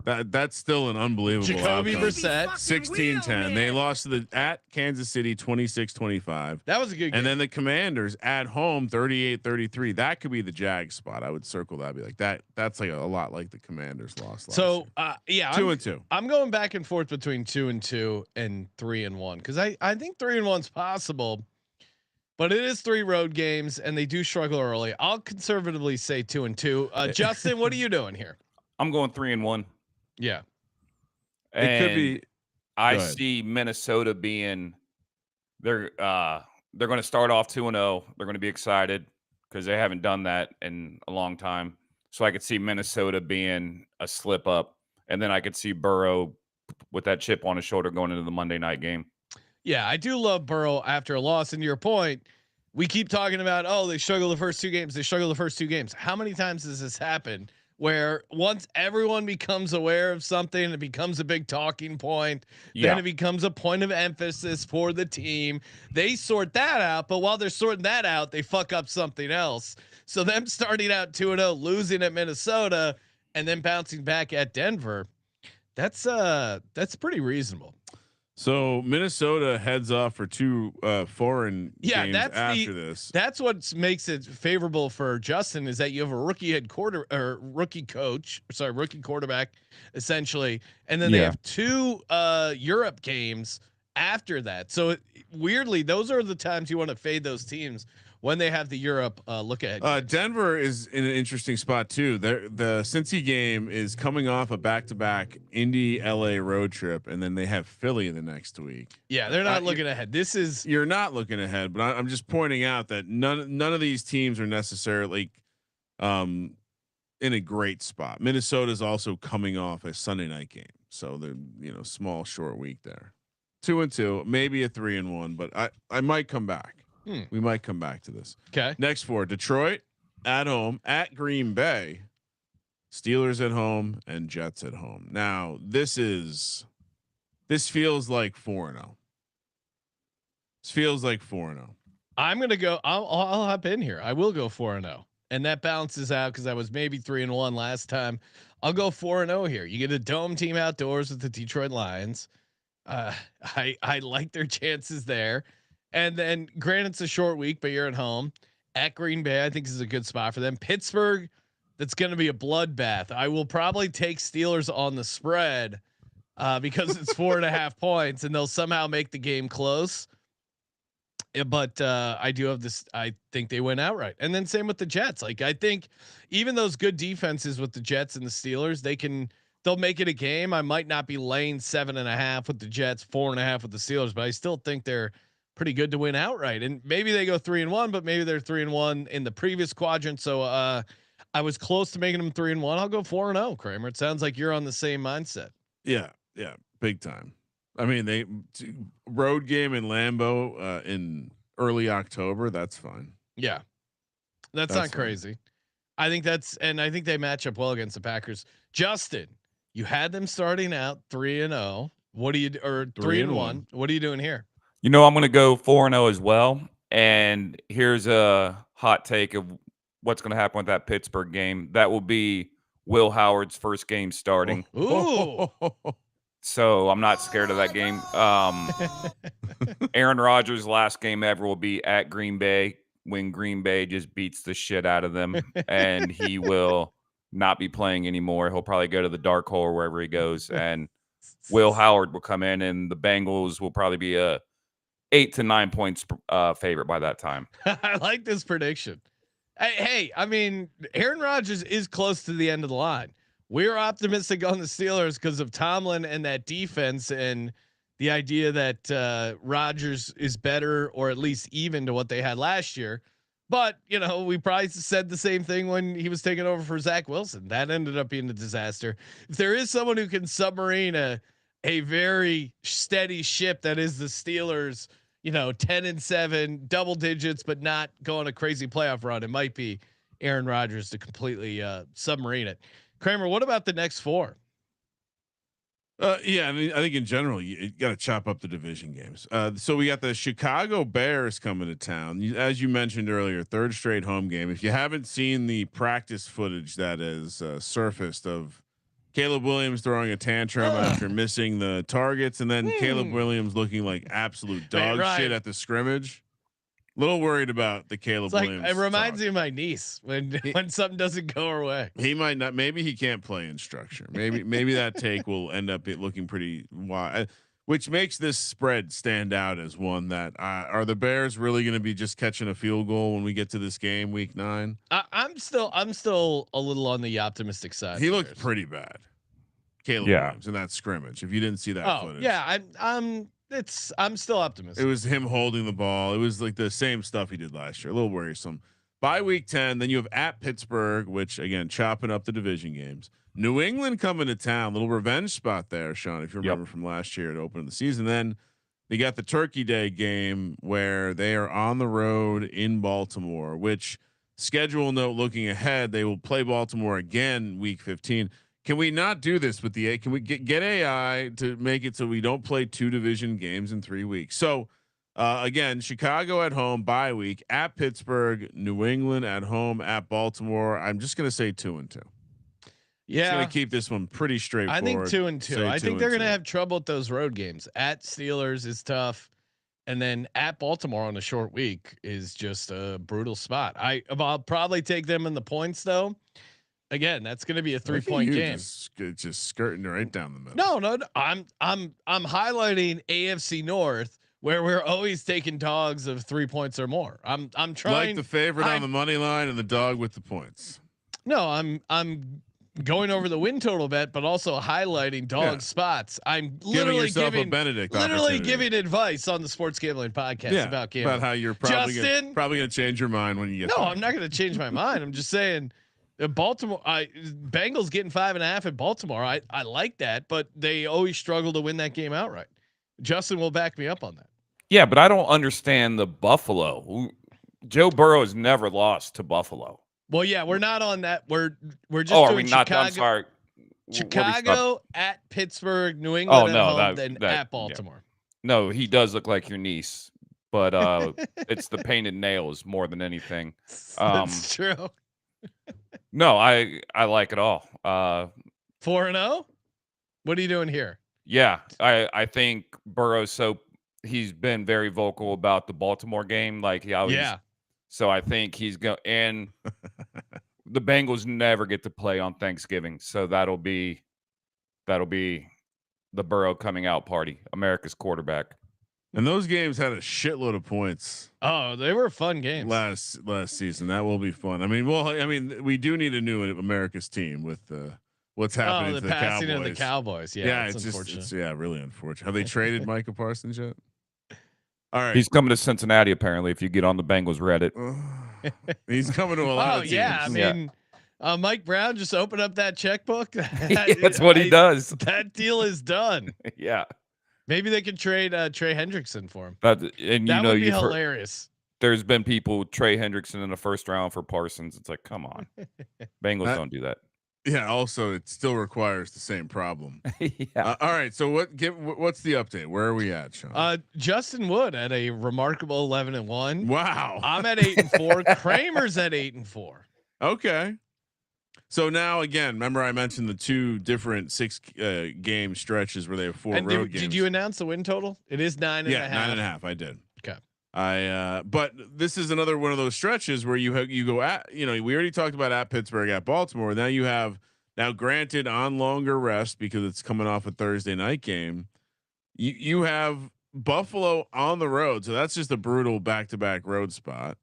[SPEAKER 2] That's still an unbelievable
[SPEAKER 1] Jacoby
[SPEAKER 2] outcome.
[SPEAKER 1] Brissett
[SPEAKER 2] 16-10. They lost to at Kansas City 26-25.
[SPEAKER 1] That was a good game.
[SPEAKER 2] And then the Commanders at home 38-33. That could be the Jag spot. I would circle that. Be like that. That's like a lot like the Commanders lost last year.
[SPEAKER 1] 2-2. I'm going back and forth between 2-2 and 3-1 because I think 3-1's possible, but it is 3 road games and they do struggle early. I'll conservatively say 2-2. Justin, what are you doing here?
[SPEAKER 4] I'm going 3-1.
[SPEAKER 1] Yeah,
[SPEAKER 2] it could be.
[SPEAKER 4] I see Minnesota being they're going to start off 2-0. They're going to be excited because they haven't done that in a long time. So I could see Minnesota being a slip up, and then I could see Burrow with that chip on his shoulder going into the Monday night game.
[SPEAKER 1] Yeah, I do love Burrow after a loss. And to your point, we keep talking about they struggle the first 2 games. They struggle the first 2 games. How many times has this happened where once everyone becomes aware of something, it becomes a big talking point. Then
[SPEAKER 4] Yeah.
[SPEAKER 1] it becomes a point of emphasis for the team. They sort that out, but while they're sorting that out, they fuck up something else. So them starting out 2-0, losing at Minnesota, and then bouncing back at Denver, that's pretty reasonable.
[SPEAKER 2] So Minnesota heads off for 2 foreign games after this.
[SPEAKER 1] That's what makes it favorable for Justin, is that you have a rookie rookie quarterback essentially, and then they have 2 Europe games after that. So weirdly, those are the times you want to fade those teams, when they have the Europe look ahead.
[SPEAKER 2] Denver is in an interesting spot too. The Cincy game is coming off a back-to-back Indy LA road trip, and then they have Philly the next week.
[SPEAKER 1] Yeah, they're not looking ahead. You're
[SPEAKER 2] not looking ahead, but I'm just pointing out that none of these teams are necessarily in a great spot. Minnesota is also coming off a Sunday night game, so they're small short week there. 2-2, maybe a 3-1, but I might come back. We might come back to this.
[SPEAKER 1] Okay.
[SPEAKER 2] Next 4: Detroit at home, at Green Bay, Steelers at home, and Jets at home. Now this feels like 4-0. This feels like 4-0.
[SPEAKER 1] I'm gonna go. I'll hop in here. I will go 4-0, and that balances out because I was maybe 3-1 last time. I'll go 4-0 here. You get a dome team outdoors with the Detroit Lions. I like their chances there. And then, granted, it's a short week, but you're at home at Green Bay. I think this is a good spot for them. Pittsburgh, that's going to be a bloodbath. I will probably take Steelers on the spread because it's 4.5 points, and they'll somehow make the game close. But I do have this. I think they win outright. And then same with the Jets. Like, I think even those good defenses with the Jets and the Steelers, they'll make it a game. I might not be laying 7.5 with the Jets, 4.5 with the Steelers, but I still think they're pretty good to win outright. And maybe they go 3-1, but maybe they're 3-1 in the previous quadrant. So I was close to making them 3-1. I'll go 4-0, Kramer. It sounds like you're on the same mindset.
[SPEAKER 2] Yeah, big time. I mean, they road game in Lambeau in early October. That's fine.
[SPEAKER 1] Yeah, that's not crazy. I think they match up well against the Packers. Justin, you had them starting out 3-0. What do you, or 3-1? What are you doing here?
[SPEAKER 4] I'm going to go 4-0 as well. And here's a hot take of what's going to happen with that Pittsburgh game. That will be Will Howard's first game starting.
[SPEAKER 1] Ooh.
[SPEAKER 4] So I'm not scared of that game. Aaron Rodgers' last game ever will be at Green Bay, when Green Bay just beats the shit out of them, and he will not be playing anymore. He'll probably go to the dark hole or wherever he goes, and Will Howard will come in, and the Bengals will probably be a 8 to 9 points favorite by that time.
[SPEAKER 1] I like this prediction. Hey, I mean, Aaron Rodgers is close to the end of the line. We're optimistic on the Steelers because of Tomlin and that defense, and the idea that Rodgers is better, or at least even to what they had last year. But we probably said the same thing when he was taking over for Zach Wilson. That ended up being a disaster. If there is someone who can submarine a very steady ship that is the Steelers, 10-7, double digits, but not go on a crazy playoff run, it might be Aaron Rodgers to completely submarine it. Kramer, what about the next 4?
[SPEAKER 2] Yeah, I mean, I think in general you got to chop up the division games. So we got the Chicago Bears coming to town, as you mentioned earlier, 3rd straight home game. If you haven't seen the practice footage that has surfaced of Caleb Williams throwing a tantrum after missing the targets, and then Caleb Williams looking like absolute dog shit at the scrimmage. A little worried about the Caleb Williams.
[SPEAKER 1] It reminds me of my niece when something doesn't go her way.
[SPEAKER 2] He might not. Maybe he can't play in structure. Maybe that take will end up looking pretty wide, which makes this spread stand out as one that are the Bears really going to be just catching a field goal when we get to this game, week 9?
[SPEAKER 1] I'm still a little on the optimistic side.
[SPEAKER 2] He looked pretty bad, Caleb Williams, in that scrimmage. If you didn't see that footage,
[SPEAKER 1] I'm still optimistic.
[SPEAKER 2] It was him holding the ball. It was like the same stuff he did last year. A little worrisome. By week 10, then you have at Pittsburgh, which again, chopping up the division games. New England coming to town, little revenge spot there, Sean, if you remember from last year to open the season. Then they got the Turkey Day game where they are on the road in Baltimore, which schedule note looking ahead, they will play Baltimore again week 15. Can we not do this with the A? Can we get AI to make it so we don't play 2 division games in 3 weeks? So again, Chicago at home, bye week, at Pittsburgh, New England at home, at Baltimore. I'm just going to say 2-2.
[SPEAKER 1] Yeah,
[SPEAKER 2] it's going to keep this one pretty straightforward.
[SPEAKER 1] I think 2-2. I think they're going to have trouble with those road games. At Steelers is tough, and then at Baltimore on a short week is just a brutal spot. I'll probably take them in the points though. Again, that's going to be a 3-point game.
[SPEAKER 2] Just skirting right down the middle.
[SPEAKER 1] No. I'm highlighting AFC North, where we're always taking dogs of 3 points or more. I'm trying
[SPEAKER 2] like the favorite on the money line and the dog with the points.
[SPEAKER 1] No, I'm going over the win total bet, but also highlighting dog spots. I'm literally giving advice on the Sports Gambling Podcast about gambling.
[SPEAKER 2] About how you're probably going to change your mind when you get.
[SPEAKER 1] No, I'm not going to change my mind. I'm just saying. Baltimore, Bengals getting 5.5 at Baltimore. I like that, but they always struggle to win that game outright. Justin will back me up on that.
[SPEAKER 4] Yeah, but I don't understand the Buffalo. Joe Burrow has never lost to Buffalo.
[SPEAKER 1] Well, yeah, we're not on that. We're just.
[SPEAKER 4] Oh,
[SPEAKER 1] doing
[SPEAKER 4] are we not?
[SPEAKER 1] Chicago,
[SPEAKER 4] I'm sorry.
[SPEAKER 1] Chicago at Pittsburgh, New England at home, then at Baltimore.
[SPEAKER 4] Yeah. No, he does look like your niece, but it's the painted nails more than anything.
[SPEAKER 1] That's true.
[SPEAKER 4] No, I like it all.
[SPEAKER 1] 4-0. What are you doing here?
[SPEAKER 4] Yeah, I think Burrow's he's been very vocal about the Baltimore game, like he always.
[SPEAKER 1] Yeah.
[SPEAKER 4] So I think he's going, and the Bengals never get to play on Thanksgiving, so that'll be the Burrow coming out party, America's quarterback.
[SPEAKER 2] And those games had a shitload of points.
[SPEAKER 1] Oh, they were fun games
[SPEAKER 2] last season. That will be fun. I mean, we do need a new America's team with what's happening to the
[SPEAKER 1] passing
[SPEAKER 2] Cowboys.
[SPEAKER 1] of the Cowboys. Yeah,
[SPEAKER 2] it's really unfortunate. Have they traded Micah Parsons yet? All right,
[SPEAKER 4] he's coming to Cincinnati apparently. If you get on the Bengals Reddit,
[SPEAKER 2] he's coming to a lot of teams.
[SPEAKER 1] Yeah, I mean, Mike Brown just opened up that checkbook.
[SPEAKER 4] That's what he does.
[SPEAKER 1] That deal is done.
[SPEAKER 4] Yeah.
[SPEAKER 1] Maybe they could trade Trey Hendrickson for him.
[SPEAKER 4] That would be
[SPEAKER 1] hilarious.
[SPEAKER 4] There's been people Trey Hendrickson in the first round for Parsons. It's like, come on, Bengals don't do that.
[SPEAKER 2] Yeah. Also, it still requires the ssame problem.
[SPEAKER 4] Yeah.
[SPEAKER 2] All right. So what's the update? Where are we at, Sean?
[SPEAKER 1] Justin Wood at a remarkable 11-1.
[SPEAKER 2] Wow.
[SPEAKER 1] I'm at 8-4. Kramer's at 8-4.
[SPEAKER 2] Okay. So now again, remember I mentioned the 2 different 6 game stretches where they have 4 road games.
[SPEAKER 1] Did you announce the win total? It is 9.5.
[SPEAKER 2] Yeah, 9.5. I did.
[SPEAKER 1] Okay.
[SPEAKER 2] But this is another one of those stretches where you go at, we already talked about at Pittsburgh, at Baltimore. Now you have granted on longer rest because it's coming off a Thursday night game. You have Buffalo on the road, so that's just a brutal back-to-back road spot.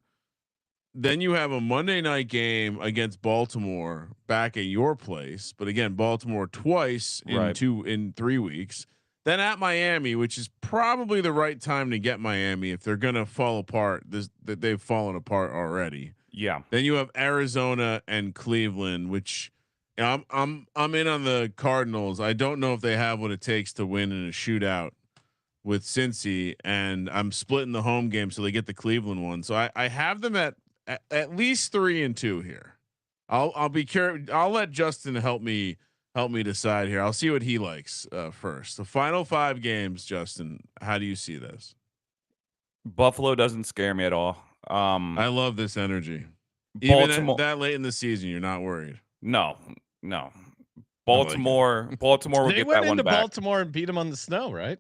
[SPEAKER 2] Then you have a Monday night game against Baltimore back at your place, but again, Baltimore twice in 3 weeks. Then at Miami, which is probably the right time to get Miami if they're gonna fall apart. That they've fallen apart already.
[SPEAKER 4] Yeah.
[SPEAKER 2] Then you have Arizona and Cleveland, which I'm in on the Cardinals. I don't know if they have what it takes to win in a shootout with Cincy, and I'm splitting the home game so they get the Cleveland one. So I have them at least 3-2 here. I'll be curious. I'll let Justin help me decide here. I'll see what he likes first. The final 5 games, Justin. How do you see this?
[SPEAKER 4] Buffalo doesn't scare me at all.
[SPEAKER 2] I love this energy.
[SPEAKER 4] Baltimore,
[SPEAKER 2] even that late in the season, you're not worried.
[SPEAKER 4] No. Baltimore will get that one back.
[SPEAKER 1] They went into Baltimore and beat them on the snow, right?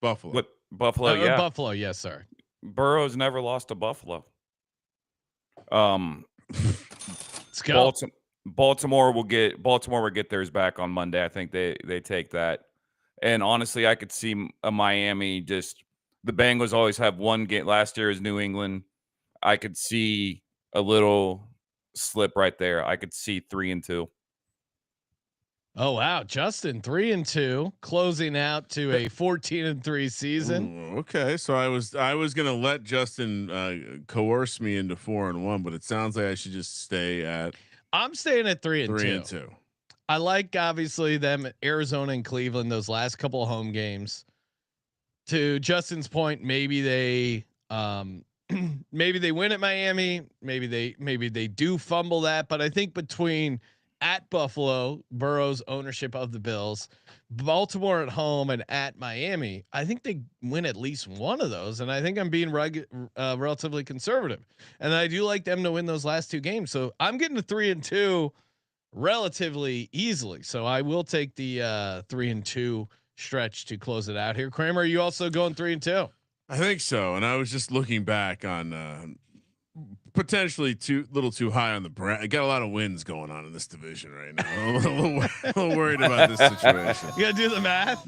[SPEAKER 2] Buffalo.
[SPEAKER 4] What Buffalo? Yeah,
[SPEAKER 1] Buffalo. Yes, sorry.
[SPEAKER 4] Burrow's never lost to Buffalo.
[SPEAKER 1] Let's go.
[SPEAKER 4] Baltimore will get theirs back on Monday. I think they take that. And honestly, I could see a Miami the Bengals always have one game. Last year is New England. I could see a little slip right there. I could see 3-2.
[SPEAKER 1] Oh wow, Justin 3-2, closing out to a 14-3 season.
[SPEAKER 2] Ooh, okay, so I was gonna let Justin coerce me into 4-1, but it sounds like I should just stay at.
[SPEAKER 1] I'm staying at 3-2.
[SPEAKER 2] 3-2.
[SPEAKER 1] I like obviously them Arizona and Cleveland those last couple of home games. To Justin's point, maybe they maybe they win at Miami. Maybe they do fumble that. But I think between at Buffalo, Burrow's ownership of the Bills, Baltimore at home, and at Miami, I think they win at least one of those. And I think I'm being relatively conservative. And I do like them to win those last 2 games. So I'm getting to 3-2 relatively easily. So I will take the 3-2 stretch to close it out here. Kramer, are you also going 3-2?
[SPEAKER 2] I think so. And I was just looking back on potentially little too high on the brand. I got a lot of wins going on in this division right now. I'm a little worried about this situation.
[SPEAKER 1] You gotta do the math.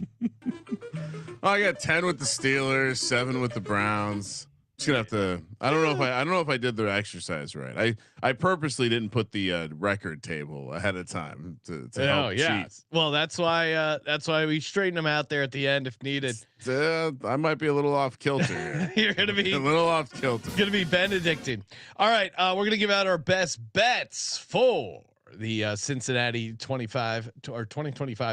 [SPEAKER 2] Oh, I got 10 with the Steelers, 7 with the Browns. Just gonna have to. I don't know if I did the exercise right. I purposely didn't put the record table ahead of time to help cheat.
[SPEAKER 1] Well, that's why we straighten them out there at the end if needed.
[SPEAKER 2] I might be a little off kilter here.
[SPEAKER 1] You're gonna be
[SPEAKER 2] a little off kilter.
[SPEAKER 1] Gonna be Benedictine. All right, we're gonna give out our best bets for the Cincinnati 2025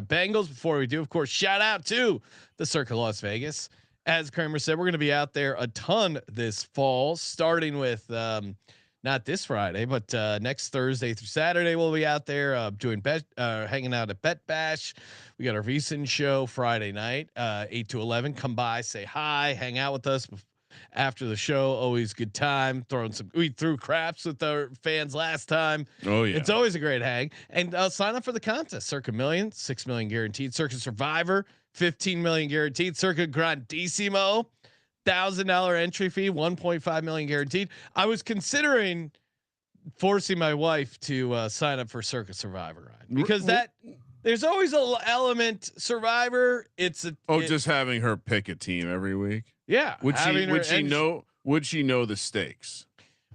[SPEAKER 1] Bengals. Before we do, of course, shout out to the Circa Las Vegas. As Kramer said, we're going to be out there a ton this fall, starting with not this Friday, but next Thursday through Saturday. We'll be out there doing hanging out at Bet Bash. We got our VSiN show Friday night, 8 to 11. Come by, say hi, hang out with us after the show. Always good time. We threw craps with our fans last time.
[SPEAKER 2] Oh yeah,
[SPEAKER 1] it's always a great hang. And sign up for the contest. Circa Million, 6 million guaranteed. Circa Survivor, 15 million guaranteed. Circa Grandissimo, $1,000 entry fee, 1.5 million guaranteed. I was considering forcing my wife to sign up for Circa Survivor, Ryan, because there's always a element Survivor. Just
[SPEAKER 2] having her pick a team every week.
[SPEAKER 1] Yeah.
[SPEAKER 2] Would she know the stakes?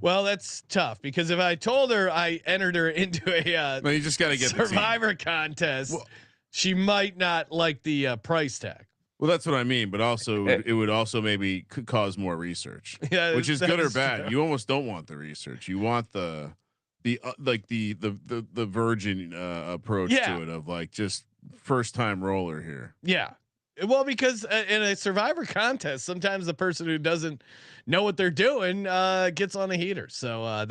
[SPEAKER 1] Well, that's tough because if I told her I entered her into a
[SPEAKER 2] you just got to get
[SPEAKER 1] Survivor contest, she might not like the price tag.
[SPEAKER 2] Well, that's what I mean, but also it would also maybe cause more research, which is good or bad. True. You almost don't want the research. You want the virgin approach to it of like just first time roller here.
[SPEAKER 1] Yeah. Well, because in a Survivor contest, sometimes the person who doesn't know what they're doing gets on a heater. So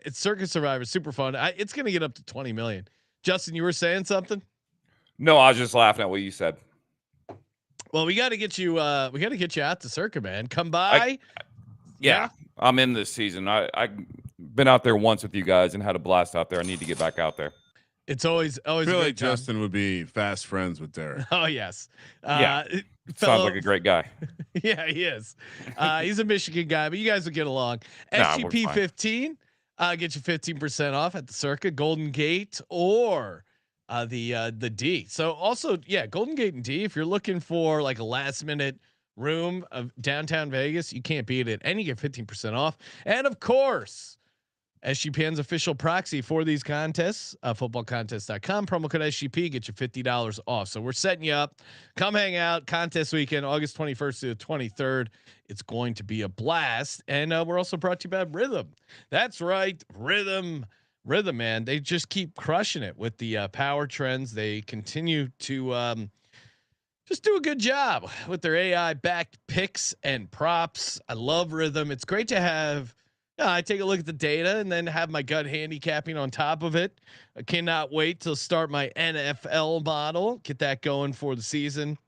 [SPEAKER 1] it's Circus Survivor, super fun. It's going to get up to 20 million. Justin, you were saying something?
[SPEAKER 4] No, I was just laughing at what you said.
[SPEAKER 1] Well, we got to get you. We got to get you out to Circa, man. Come by.
[SPEAKER 4] Yeah, I'm in this season. I've been out there once with you guys and had a blast out there. I need to get back out there.
[SPEAKER 1] It's always. I
[SPEAKER 2] feel like Justin would be fast friends with Derek.
[SPEAKER 1] Oh yes.
[SPEAKER 4] Sounds like a great guy.
[SPEAKER 1] Yeah, he is. He's a Michigan guy, but you guys will get along. SGP 15 get you 15% off at the Circa, Golden Gate, or the D. So also, Golden Gate and D. If you're looking for like a last minute room of downtown Vegas, you can't beat it, and you get 15% off. And of course, SGPN's official proxy for these contests, footballcontest.com, promo code SGP, get you $50 off. So we're setting you up. Come hang out. Contest weekend, August 21st to the 23rd. It's going to be a blast. And we're also brought to you by Rhythm. That's right, Rhythm, man. They just keep crushing it with the power trends. They continue to just do a good job with their AI backed picks and props. I love Rhythm. It's great to have. I take a look at the data and then have my gut handicapping on top of it. I cannot wait to start my NFL model, get that going for the season.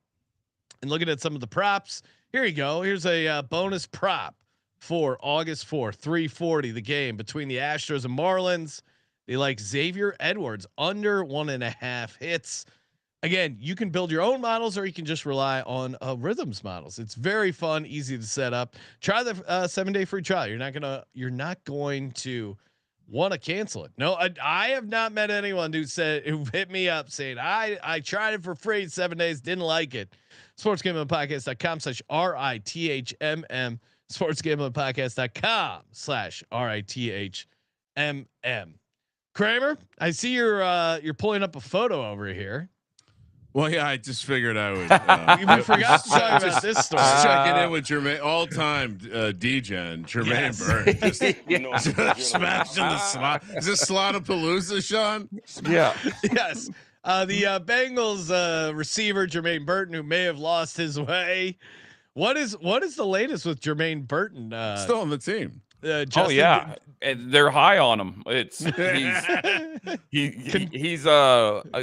[SPEAKER 1] And looking at some of the props, here you go. Here's a bonus prop for August 4th, 340, the game between the Astros and Marlins. They like Xavier Edwards under 1.5 hits. Again, you can build your own models or you can just rely on Rhythm's models. It's very fun, easy to set up. Try the 7-day free trial. You're not going to want to cancel it. No, I have not met anyone who hit me up saying I tried it for free 7 days, didn't like it. sportsgamblingpodcast.com/RITHMM, sportsgamblingpodcast.com/RITHMM. Kramer, I see you're pulling up a photo over here.
[SPEAKER 2] Well, yeah, I just figured I would.
[SPEAKER 1] We forgot to talk about this story.
[SPEAKER 2] Just checking in with Jermaine, all-time DJ, Jermaine Burton. Just smashing the slot. Is this Slotapalooza, Sean?
[SPEAKER 4] Yeah.
[SPEAKER 1] Yes. The Bengals receiver Jermaine Burton, who may have lost his way, What is the latest with Jermaine Burton?
[SPEAKER 2] Still on the team.
[SPEAKER 1] Justin,
[SPEAKER 4] Oh yeah, and they're high on him. It's he's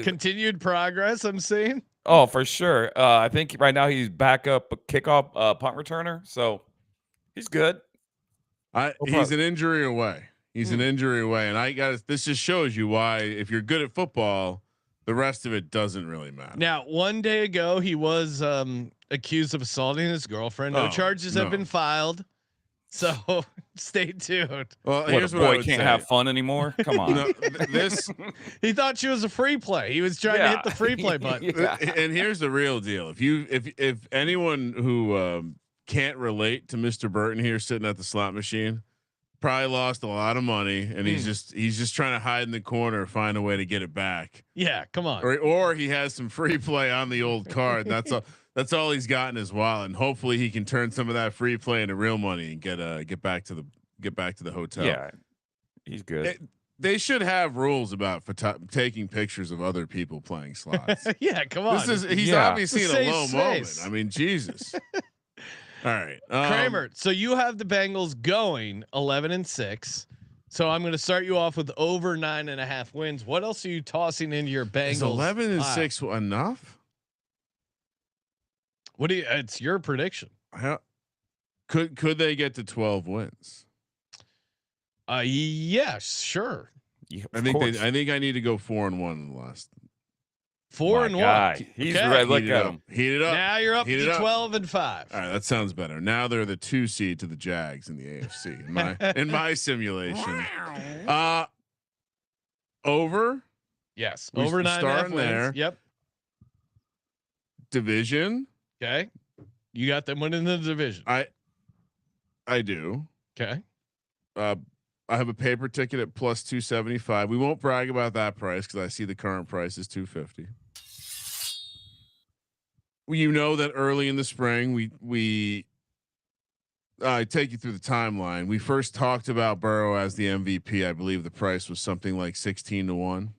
[SPEAKER 1] continued progress. I'm seeing.
[SPEAKER 4] Oh, for sure. I think right now he's backup kickoff punt returner, so he's good.
[SPEAKER 2] He's an injury away. He's an injury away, and this just shows you why if you're good at football, the rest of it doesn't really matter.
[SPEAKER 1] Now, one day ago, he was accused of assaulting his girlfriend. No charges have been filed. So stay tuned.
[SPEAKER 2] Well,
[SPEAKER 4] here's what boy can't have fun anymore. Come on.
[SPEAKER 2] No,
[SPEAKER 1] he thought she was a free play. He was trying to hit the free play button.
[SPEAKER 2] And here's the real deal. If anyone who can't relate to Mr. Burton here sitting at the slot machine, probably lost a lot of money, and he's just trying to hide in the corner, find a way to get it back.
[SPEAKER 1] Yeah, come on.
[SPEAKER 2] Or he has some free play on the old card. That's all. That's all he's got in his wallet, and hopefully he can turn some of that free play into real money and get back to the hotel.
[SPEAKER 4] Yeah, he's good.
[SPEAKER 2] They should have rules about taking pictures of other people playing slots.
[SPEAKER 1] Yeah, come on.
[SPEAKER 2] He's obviously in a low moment. I mean, Jesus. All right,
[SPEAKER 1] Kramer. So you have the Bengals going 11-6. So I'm going to start you off with over 9.5 wins. What else are you tossing into your Bengals?
[SPEAKER 2] Is 11-6 enough?
[SPEAKER 1] What do you? It's your prediction.
[SPEAKER 2] Could they get to 12 wins?
[SPEAKER 1] Yes, sure.
[SPEAKER 4] Yeah,
[SPEAKER 2] I think I need to go 4-1 in the last.
[SPEAKER 1] 4-1.
[SPEAKER 4] He's red. Look at him.
[SPEAKER 2] Heat it up.
[SPEAKER 1] Now you're up to 12-5.
[SPEAKER 2] All right, that sounds better. Now they're the 2 seed to the Jags in the AFC. In my simulation. Over.
[SPEAKER 1] Yes, over 9.5 wins.
[SPEAKER 2] There.
[SPEAKER 1] Yep.
[SPEAKER 2] Division.
[SPEAKER 1] Okay. You got them winning the division.
[SPEAKER 2] I do.
[SPEAKER 1] Okay.
[SPEAKER 2] I have a paper ticket at plus 275. We won't brag about that price because I see the current price is 250. You know that early in the spring we take you through the timeline. We first talked about Burrow as the MVP. I believe the price was something like 16-1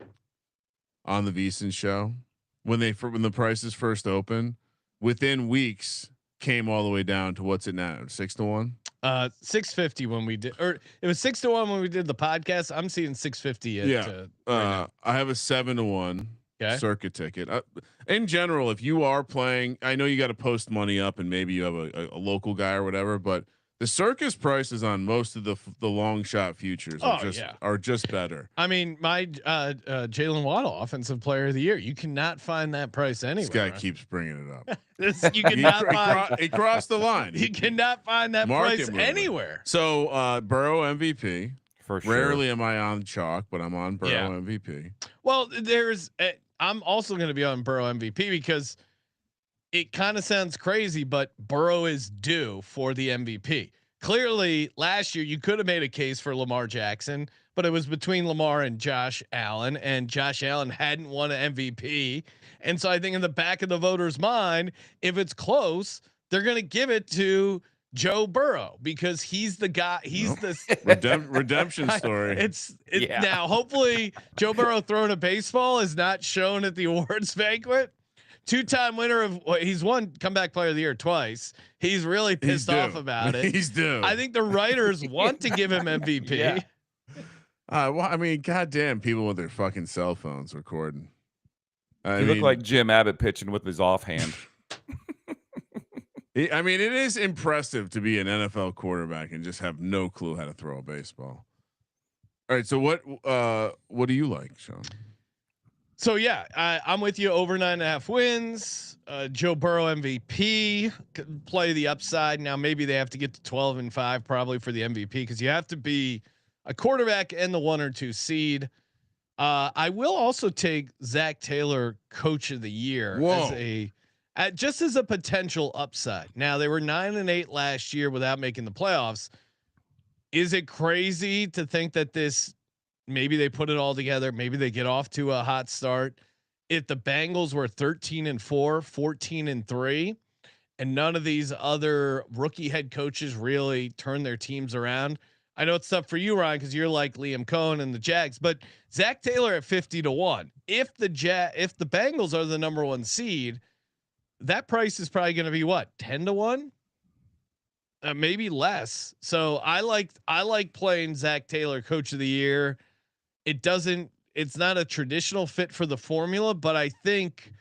[SPEAKER 2] on the VSiN show when the prices first opened. Within weeks, came all the way down to what's it now? 6-1.
[SPEAKER 1] 650 when we did, or it was 6-1 when we did the podcast. I'm seeing 650.
[SPEAKER 2] I have a 7-1 circuit ticket. In general, if you are playing, I know you got to post money up, and maybe you have a local guy or whatever, but the circus prices on most of the long shot futures are just better.
[SPEAKER 1] I mean, my Jalen Waddle, offensive player of the year. You cannot find that price anywhere.
[SPEAKER 2] This guy keeps bringing it up.
[SPEAKER 1] You cannot find.
[SPEAKER 2] He crossed the line.
[SPEAKER 1] You cannot find that price anywhere.
[SPEAKER 2] So Burrow MVP.
[SPEAKER 4] For sure.
[SPEAKER 2] Rarely am I on chalk, but I'm on Burrow MVP.
[SPEAKER 1] Well, I'm also going to be on Burrow MVP because it kind of sounds crazy, but Burrow is due for the MVP. Clearly, last year you could have made a case for Lamar Jackson, but it was between Lamar and Josh Allen, and Josh Allen hadn't won an MVP. And so I think in the back of the voters' mind, if it's close, they're going to give it to Joe Burrow because he's the guy. He's the
[SPEAKER 2] redemption story.
[SPEAKER 1] Now, hopefully Joe Burrow throwing a baseball is not shown at the awards banquet. 2-time winner of he's won comeback player of the year twice. He's really pissed off about it.
[SPEAKER 2] He's due.
[SPEAKER 1] I think the writers want to give him MVP.
[SPEAKER 4] Yeah.
[SPEAKER 2] Well, I mean, goddamn, people with their fucking cell phones recording.
[SPEAKER 4] He looked like Jim Abbott pitching with his offhand.
[SPEAKER 2] I mean, it is impressive to be an NFL quarterback and just have no clue how to throw a baseball. All right, so what do you like, Sean?
[SPEAKER 1] So yeah, I'm with you. Over 9.5 wins. Joe Burrow MVP. Play the upside. Now maybe they have to get to 12-5 probably for the MVP because you have to be a quarterback and the 1 or 2 seed. I will also take Zach Taylor Coach of the Year just as a potential upside. Now they were 9-8 last year without making the playoffs. Is it crazy to think that maybe they put it all together? Maybe they get off to a hot start. If the Bengals were 13-4, 14-3, and none of these other rookie head coaches really turn their teams around. I know it's tough for you, Ryan, because you're like Liam Cohen and the Jags, but Zach Taylor at 50-1. If the Bengals are the number 1 seed, that price is probably going to be what, 10-1? maybe less. So I like playing Zach Taylor Coach of the Year. It's not a traditional fit for the formula, but I think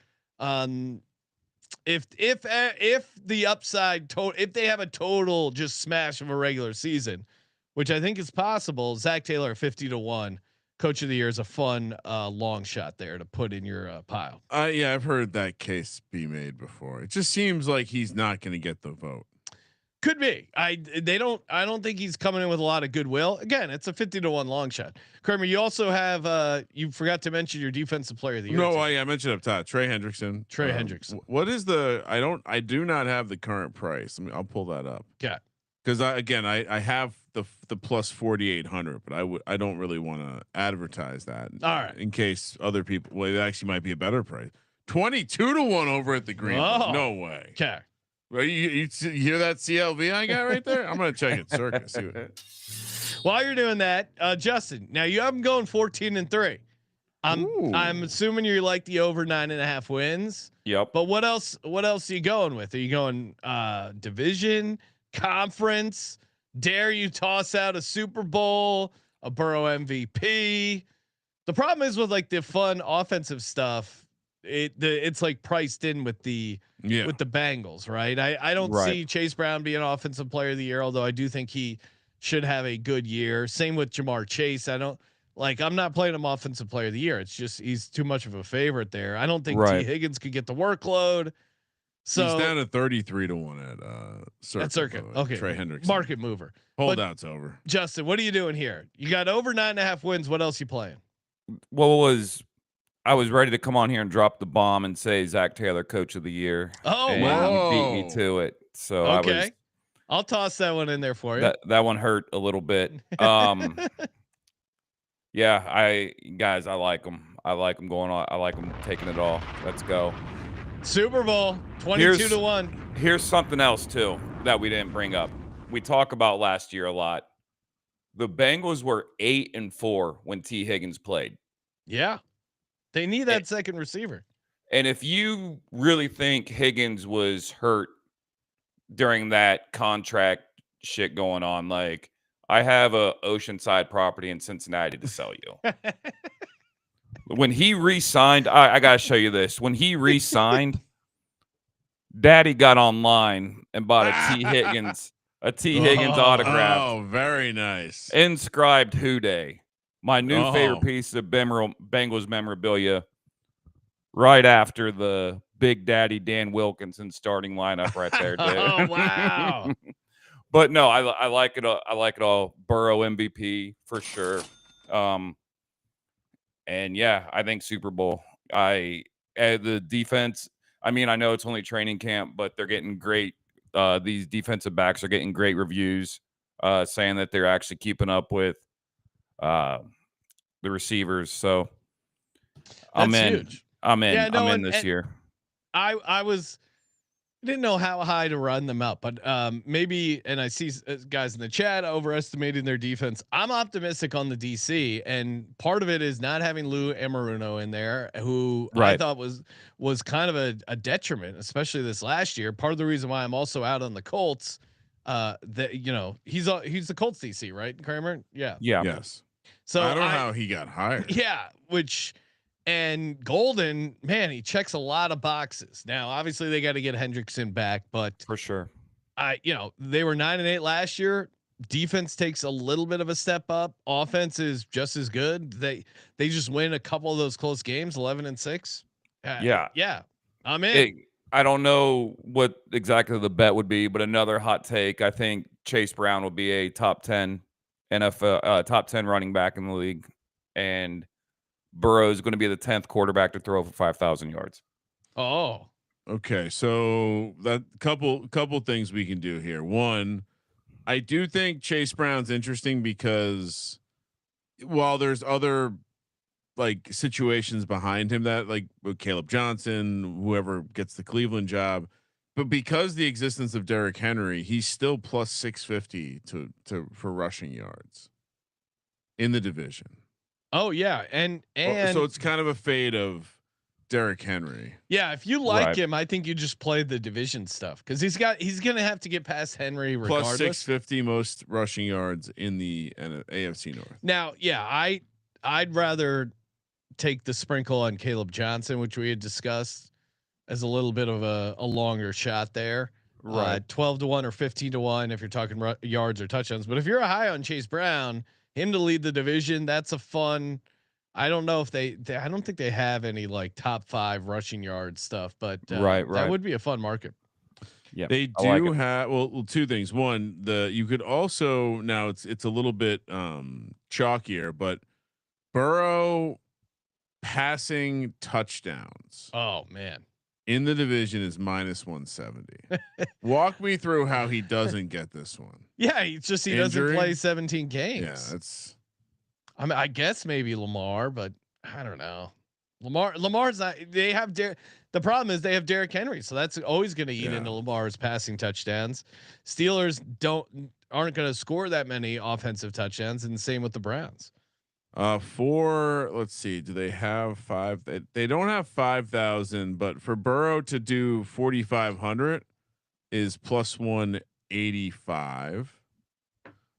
[SPEAKER 1] if the upside if they have a total just smash of a regular season, which I think is possible, Zach Taylor 50-1 Coach of the Year is a fun long shot there to put in your pile.
[SPEAKER 2] Yeah, I've heard that case be made before. It just seems like he's not going to get the vote.
[SPEAKER 1] Could be. I don't think he's coming in with a lot of goodwill. Again, it's a 50-1 long shot. Kramer, you also have you forgot to mention your defensive player of the year.
[SPEAKER 2] No, I mentioned up top Trey Hendrickson.
[SPEAKER 1] Trey Hendrickson.
[SPEAKER 2] What is the? I do not have the current price. I mean, I'll pull that up.
[SPEAKER 1] Yeah.
[SPEAKER 2] Because I have the plus 4,800, but I don't really want to advertise that.
[SPEAKER 1] All right.
[SPEAKER 2] In case other people, well, it actually might be a better price. 22-1 over at the Green.
[SPEAKER 1] Oh.
[SPEAKER 2] No way.
[SPEAKER 1] Okay.
[SPEAKER 2] Well, you hear that CLV I got right there? I'm gonna check it. Circus.
[SPEAKER 1] While you're doing that, Justin, now you have them going 14-3. I'm assuming you like the over 9.5 wins.
[SPEAKER 4] Yep.
[SPEAKER 1] But what else are you going with? Are you going division, conference? Dare you toss out a Super Bowl, a Burrow MVP? The problem is with like the fun offensive stuff. It's like priced in with the Bengals, right? I don't see Chase Brown being offensive player of the year, although I do think he should have a good year. Same with Jamar Chase. I'm not playing him offensive player of the year. It's just he's too much of a favorite there. I don't think T Higgins could get the workload. So
[SPEAKER 2] he's down to 33-1 at Circuit.
[SPEAKER 1] Okay,
[SPEAKER 2] Trey Hendrickson,
[SPEAKER 1] market mover.
[SPEAKER 2] Holdout's over.
[SPEAKER 1] Justin, what are you doing here? You got over 9.5 wins. What else you playing?
[SPEAKER 4] I was ready to come on here and drop the bomb and say Zach Taylor Coach of the Year.
[SPEAKER 1] Oh,
[SPEAKER 4] and
[SPEAKER 1] wow!
[SPEAKER 4] You beat me to it. So
[SPEAKER 1] okay, I'll toss that one in there for you.
[SPEAKER 4] That one hurt a little bit. Yeah, I like them. I like them going on. I like them taking it all. Let's go.
[SPEAKER 1] Super Bowl 22-1.
[SPEAKER 4] Here's something else too that we didn't bring up. We talk about last year a lot. The Bengals were 8-4 when T Higgins played.
[SPEAKER 1] Yeah. They need that second receiver.
[SPEAKER 4] And if you really think Higgins was hurt during that contract shit going on, like I have a oceanside property in Cincinnati to sell you. When he re-signed, I gotta show you this. When he re-signed, Daddy got online and bought a T Higgins autograph.
[SPEAKER 2] Oh, very nice.
[SPEAKER 4] Inscribed Houday. My new favorite piece of Bengals memorabilia, right after the Big Daddy Dan Wilkinson starting lineup right there, dude.
[SPEAKER 1] Oh wow!
[SPEAKER 4] But no, I like it. I like it all. Burrow MVP for sure. And yeah, I think Super Bowl. The defense. I mean, I know it's only training camp, but they're getting great. These defensive backs are getting great reviews, saying that they're actually keeping up with the receivers. So I'm in.
[SPEAKER 1] Huge.
[SPEAKER 4] I'm in.
[SPEAKER 1] Yeah,
[SPEAKER 4] I'm in this year.
[SPEAKER 1] I didn't know how high to run them up, but maybe. And I see guys in the chat overestimating their defense. I'm optimistic on the DC, and part of it is not having Lou Amaruno in there, who I thought was kind of a detriment, especially this last year. Part of the reason why I'm also out on the Colts. That he's the Colts DC, right, Kramer? Yeah.
[SPEAKER 2] Yes. So I don't know how he got hired.
[SPEAKER 1] Yeah, and Golden, man, he checks a lot of boxes. Now, obviously, they got to get Hendrickson back, but
[SPEAKER 4] for sure,
[SPEAKER 1] they were 9-8 last year. Defense takes a little bit of a step up. Offense is just as good. They just win a couple of those close games, 11-6. Yeah, I'm in.
[SPEAKER 4] I don't know what exactly the bet would be, but another hot take. I think Chase Brown will be a top 10 NFL, top 10 running back in the league, and Burrow is going to be the 10th quarterback to throw for 5,000 yards.
[SPEAKER 1] Oh,
[SPEAKER 2] okay. So that couple things we can do here. One, I do think Chase Brown's interesting because while there's other like situations behind him that like with Caleb Johnson, whoever gets the Cleveland job, but because the existence of Derrick Henry, he's still plus 650 for rushing yards in the division.
[SPEAKER 1] Oh yeah, and
[SPEAKER 2] so it's kind of a fade of Derrick Henry.
[SPEAKER 1] Yeah, if you like
[SPEAKER 4] Right.
[SPEAKER 1] him, I think you just play the division stuff because he's gonna have to get past Henry regardless.
[SPEAKER 2] Plus 650 most rushing yards in the AFC North.
[SPEAKER 1] Now, yeah, I'd rather take the sprinkle on Caleb Johnson, which we had discussed as a little bit of a longer shot there.
[SPEAKER 4] Right.
[SPEAKER 1] 12-1 or 15-1 if you're talking yards or touchdowns. But if you're a high on Chase Brown, him to lead the division, that's a fun. I don't know if they I don't think they have any like top 5 rushing yard stuff, but
[SPEAKER 4] Right.
[SPEAKER 1] that would be a fun market.
[SPEAKER 4] Yeah.
[SPEAKER 2] They do have well, two things. One, you could also now it's a little bit chalkier, but Burrow passing touchdowns
[SPEAKER 1] Oh man.
[SPEAKER 2] in the division is minus 170. Walk me through how he doesn't get this one.
[SPEAKER 1] Yeah, he doesn't
[SPEAKER 2] Injury?
[SPEAKER 1] play 17 games.
[SPEAKER 2] Yeah, that's.
[SPEAKER 1] I mean, I guess maybe Lamar, but I don't know. Lamar's not. They have the problem is they have Derrick Henry, so that's always going to eat into Lamar's passing touchdowns. Steelers aren't going to score that many offensive touchdowns, and same with the Browns.
[SPEAKER 2] Let's see, do they have 5? They don't have 5,000, but for Burrow to do 4,500 is plus 185.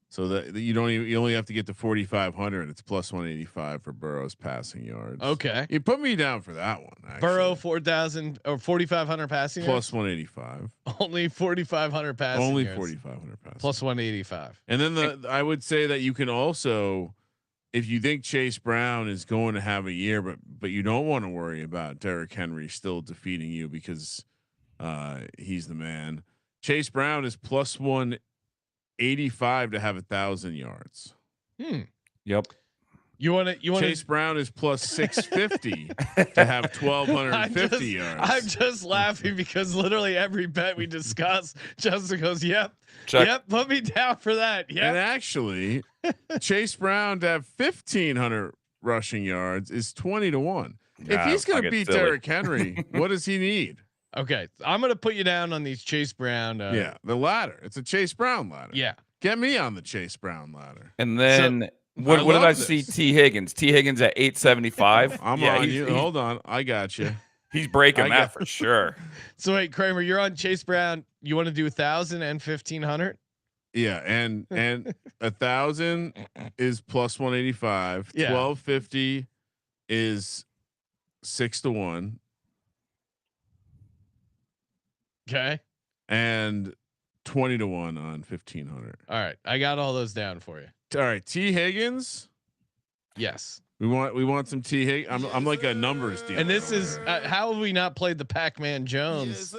[SPEAKER 2] So that you only have to get to 4,500. It's plus 185 for Burrow's passing yards.
[SPEAKER 1] Okay,
[SPEAKER 2] you put me down for that one. Actually.
[SPEAKER 1] Burrow 4,000 or 4,500 passing
[SPEAKER 2] plus
[SPEAKER 1] yards?
[SPEAKER 2] 185.
[SPEAKER 1] Only 4,500 passing.
[SPEAKER 2] Only
[SPEAKER 1] yards.
[SPEAKER 2] 4,500 passing.
[SPEAKER 1] Plus 185.
[SPEAKER 2] And then I would say that you can also, if you think Chase Brown is going to have a year, but you don't want to worry about Derrick Henry still defeating you because he's the man. Chase Brown is plus 185 to have 1,000 yards.
[SPEAKER 4] Yep.
[SPEAKER 1] You want to
[SPEAKER 2] Chase Brown is plus 650 to have 1,250 yards.
[SPEAKER 1] I'm just laughing because literally every bet we discuss, Justin goes, "Yep,
[SPEAKER 4] Check.
[SPEAKER 1] yep, put me down for that." Yeah,
[SPEAKER 2] And actually, Chase Brown to have 1,500 rushing yards is 20-1. If he's going to beat Derrick Henry, what does he need?
[SPEAKER 1] Okay, I'm gonna put you down on these Chase Brown.
[SPEAKER 2] The ladder. It's a Chase Brown ladder.
[SPEAKER 1] Yeah,
[SPEAKER 2] get me on the Chase Brown ladder.
[SPEAKER 4] And then what did I see? T Higgins. T Higgins at 875.
[SPEAKER 2] I'm on you. Hold on, I got you.
[SPEAKER 4] He's breaking that for sure.
[SPEAKER 1] So wait, Kramer, you're on Chase Brown. You want to do 1,000 and 1,500?
[SPEAKER 2] Yeah, and 1,000 is plus 185.
[SPEAKER 1] Yeah.
[SPEAKER 2] 1,250 is 6-1.
[SPEAKER 1] Okay.
[SPEAKER 2] And 20-1 on 1,500.
[SPEAKER 1] All right, I got all those down for you.
[SPEAKER 2] All right, T Higgins.
[SPEAKER 1] Yes.
[SPEAKER 2] We want some T Higgins. I'm like a numbers deal.
[SPEAKER 1] And this is how have we not played the Pac-Man Jones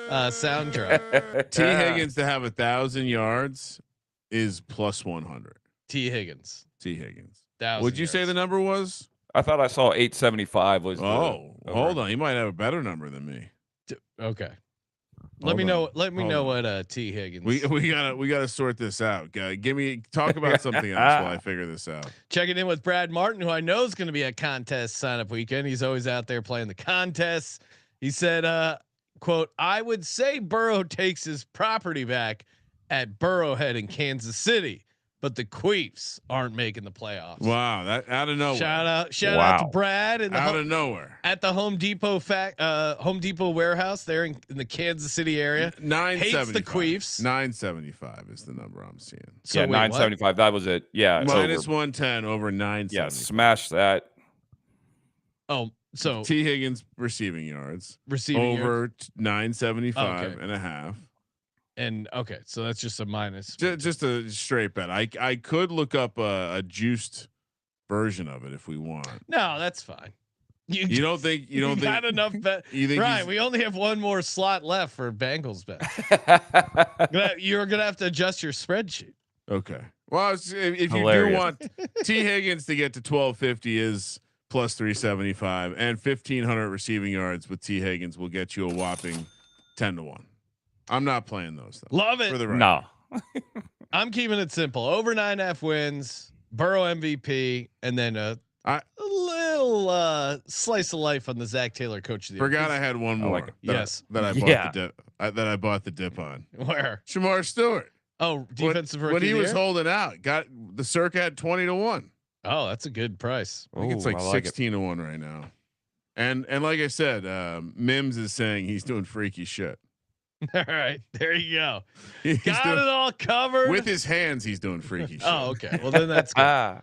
[SPEAKER 1] soundtrack?
[SPEAKER 2] T Higgins to have 1,000 yards is plus 100.
[SPEAKER 1] T Higgins.
[SPEAKER 2] T Higgins.
[SPEAKER 1] Would
[SPEAKER 2] you say the number was?
[SPEAKER 4] I thought I saw 875 was.
[SPEAKER 2] Hold on. You might have a better number than me.
[SPEAKER 1] Okay. Let me know what T Higgins.
[SPEAKER 2] We gotta sort this out. Talk about something else while I figure this out.
[SPEAKER 1] Checking in with Brad Martin, who I know is going to be at contest sign up weekend. He's always out there playing the contests. He said, quote, "I would say Burrow takes his property back at Burrowhead in Kansas City, but the Queefs aren't making the playoffs."
[SPEAKER 2] Wow, that out of nowhere.
[SPEAKER 1] Shout out to Brad and
[SPEAKER 2] out of nowhere
[SPEAKER 1] at the Home Depot Home Depot warehouse there in the Kansas City area.
[SPEAKER 2] 975.
[SPEAKER 1] Hates the Queefs.
[SPEAKER 2] 975 is the number I'm seeing.
[SPEAKER 4] So yeah, 975. That was it. Yeah,
[SPEAKER 2] minus 110 over 975.
[SPEAKER 4] Yeah, smash that.
[SPEAKER 1] Oh, so
[SPEAKER 2] T Higgins receiving yards over 975 and a half.
[SPEAKER 1] And okay, so that's just a minus.
[SPEAKER 2] Just a straight bet. I could look up a juiced version of it if we want.
[SPEAKER 1] No, that's fine.
[SPEAKER 2] You don't think
[SPEAKER 1] got enough bet? Right, we only have one more slot left for Bengals bet. You're gonna have to adjust your spreadsheet.
[SPEAKER 2] Okay. Well, if you do want T Higgins to get to 1,250 is plus 375, and 1,500 receiving yards with T Higgins will get you a whopping 10-1. I'm not playing those though.
[SPEAKER 1] Love it.
[SPEAKER 2] For the record.
[SPEAKER 4] No.
[SPEAKER 1] I'm keeping it simple. Over 9.5 wins, Burrow MVP, and then a little slice of life on the Zach Taylor coach of the year.
[SPEAKER 2] Forgot I had one more.
[SPEAKER 1] Yes.
[SPEAKER 2] That I bought the dip on.
[SPEAKER 1] Where?
[SPEAKER 2] Shamar Stewart.
[SPEAKER 1] Oh, defensive rookie
[SPEAKER 2] when he
[SPEAKER 1] of the
[SPEAKER 2] was
[SPEAKER 1] year?
[SPEAKER 2] holding out, got the circa at 20-1.
[SPEAKER 1] Oh, that's a good price.
[SPEAKER 2] I think it's like 16-1 right now. And like I said, Mims is saying he's doing freaky shit.
[SPEAKER 1] All right, there you go.
[SPEAKER 2] He's
[SPEAKER 1] Got
[SPEAKER 2] doing,
[SPEAKER 1] it all covered
[SPEAKER 2] with his hands. He's doing freaky shit.
[SPEAKER 1] Oh, okay. Well, then that's good.
[SPEAKER 4] Ah,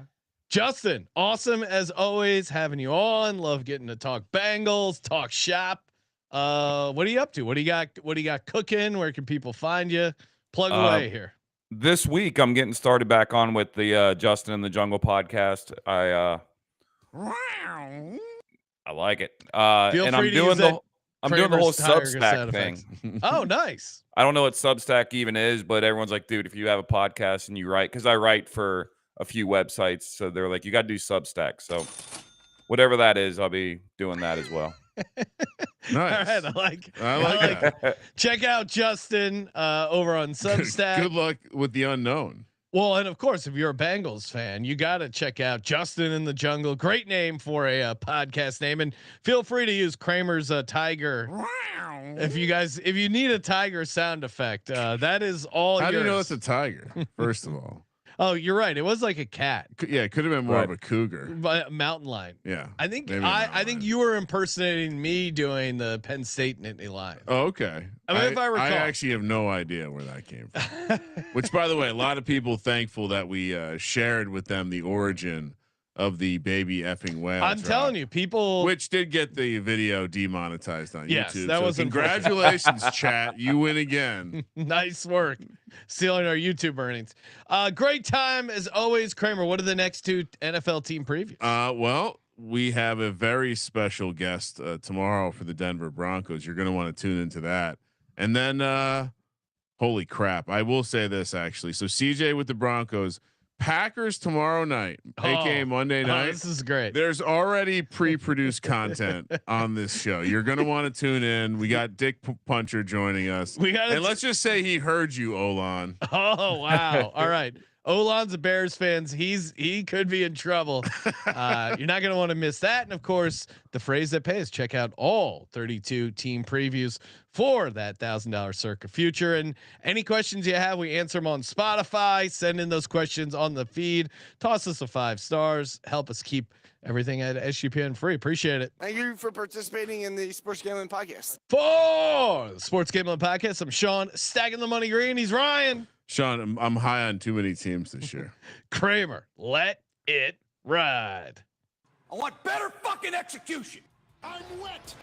[SPEAKER 1] Justin, awesome as always having you on. Love getting to talk Bengals, talk shop. What are you up to? What do you got? What do you got cooking? Where can people find you? Plug away here.
[SPEAKER 4] this week I'm getting started back on with the Justin in the Jungle podcast. I like it.
[SPEAKER 1] Feel
[SPEAKER 4] And
[SPEAKER 1] free to use that
[SPEAKER 4] I'm doing the whole
[SPEAKER 1] Kramer's Tiger
[SPEAKER 4] Substack
[SPEAKER 1] sound effects.
[SPEAKER 4] thing.
[SPEAKER 1] Oh, nice.
[SPEAKER 4] I don't know what Substack even is, but everyone's like, dude, if you have a podcast and you write, because I write for a few websites, so they're like, you got to do Substack. So whatever that is, I'll be doing that as well.
[SPEAKER 2] Nice.
[SPEAKER 1] All right, I like
[SPEAKER 2] that.
[SPEAKER 1] it. Check out Justin over on Substack.
[SPEAKER 2] Good luck with the unknown.
[SPEAKER 1] Well, and of course, if you're a Bengals fan, you got to check out Justin in the Jungle. Great name for a podcast name, and feel free to use Kramer's Tiger. If you need a tiger sound effect, that is all.
[SPEAKER 2] How
[SPEAKER 1] yours.
[SPEAKER 2] do you know it's a tiger? First of all,
[SPEAKER 1] oh, you're right. It was like a cat,
[SPEAKER 2] yeah, it could have been more of a cougar.
[SPEAKER 1] but a mountain lion.
[SPEAKER 2] Yeah,
[SPEAKER 1] I think
[SPEAKER 2] maybe a
[SPEAKER 1] I
[SPEAKER 2] mountain
[SPEAKER 1] think
[SPEAKER 2] lion.
[SPEAKER 1] you were impersonating me doing the Penn State Nittany Lion.
[SPEAKER 2] Oh, okay.
[SPEAKER 1] I mean, if I recall.
[SPEAKER 2] I actually have no idea where that came from. Which, by the way, a lot of people thankful that we shared with them the origin of the baby effing whale.
[SPEAKER 1] I'm telling you, people.
[SPEAKER 2] Which did get the video demonetized on
[SPEAKER 1] Yes,
[SPEAKER 2] YouTube.
[SPEAKER 1] that
[SPEAKER 2] so
[SPEAKER 1] was
[SPEAKER 2] congratulations, chat. You win again.
[SPEAKER 1] Nice work, stealing our YouTube earnings. Great time as always, Kramer. What are the next two NFL team previews?
[SPEAKER 2] Well, we have a very special guest tomorrow for the Denver Broncos. You're going to want to tune into that. And then, holy crap, I will say this actually. So CJ with the Broncos, Packers tomorrow night, aka Monday night.
[SPEAKER 1] This is great.
[SPEAKER 2] There's already pre-produced content on this show. You're going to want to tune in. We got Dick Puncher joining us. And let's just say he heard you, Olan.
[SPEAKER 1] Oh, wow. All right. Olan's a Bears fans. He could be in trouble. You're not going to want to miss that. And of course, the phrase that pays. Check out all 32 team previews for that $1,000 circa future. And any questions you have, we answer them on Spotify. Send in those questions on the feed. Toss us a 5 stars. Help us keep everything at SGPN free. Appreciate it.
[SPEAKER 3] Thank you for participating in the Sports Gambling Podcast.
[SPEAKER 1] For the Sports Gambling Podcast, I'm Sean, stacking the money green. He's Ryan.
[SPEAKER 2] Sean, I'm high on too many teams this year.
[SPEAKER 1] Kramer, let it ride.
[SPEAKER 3] I want better fucking execution. I'm wet.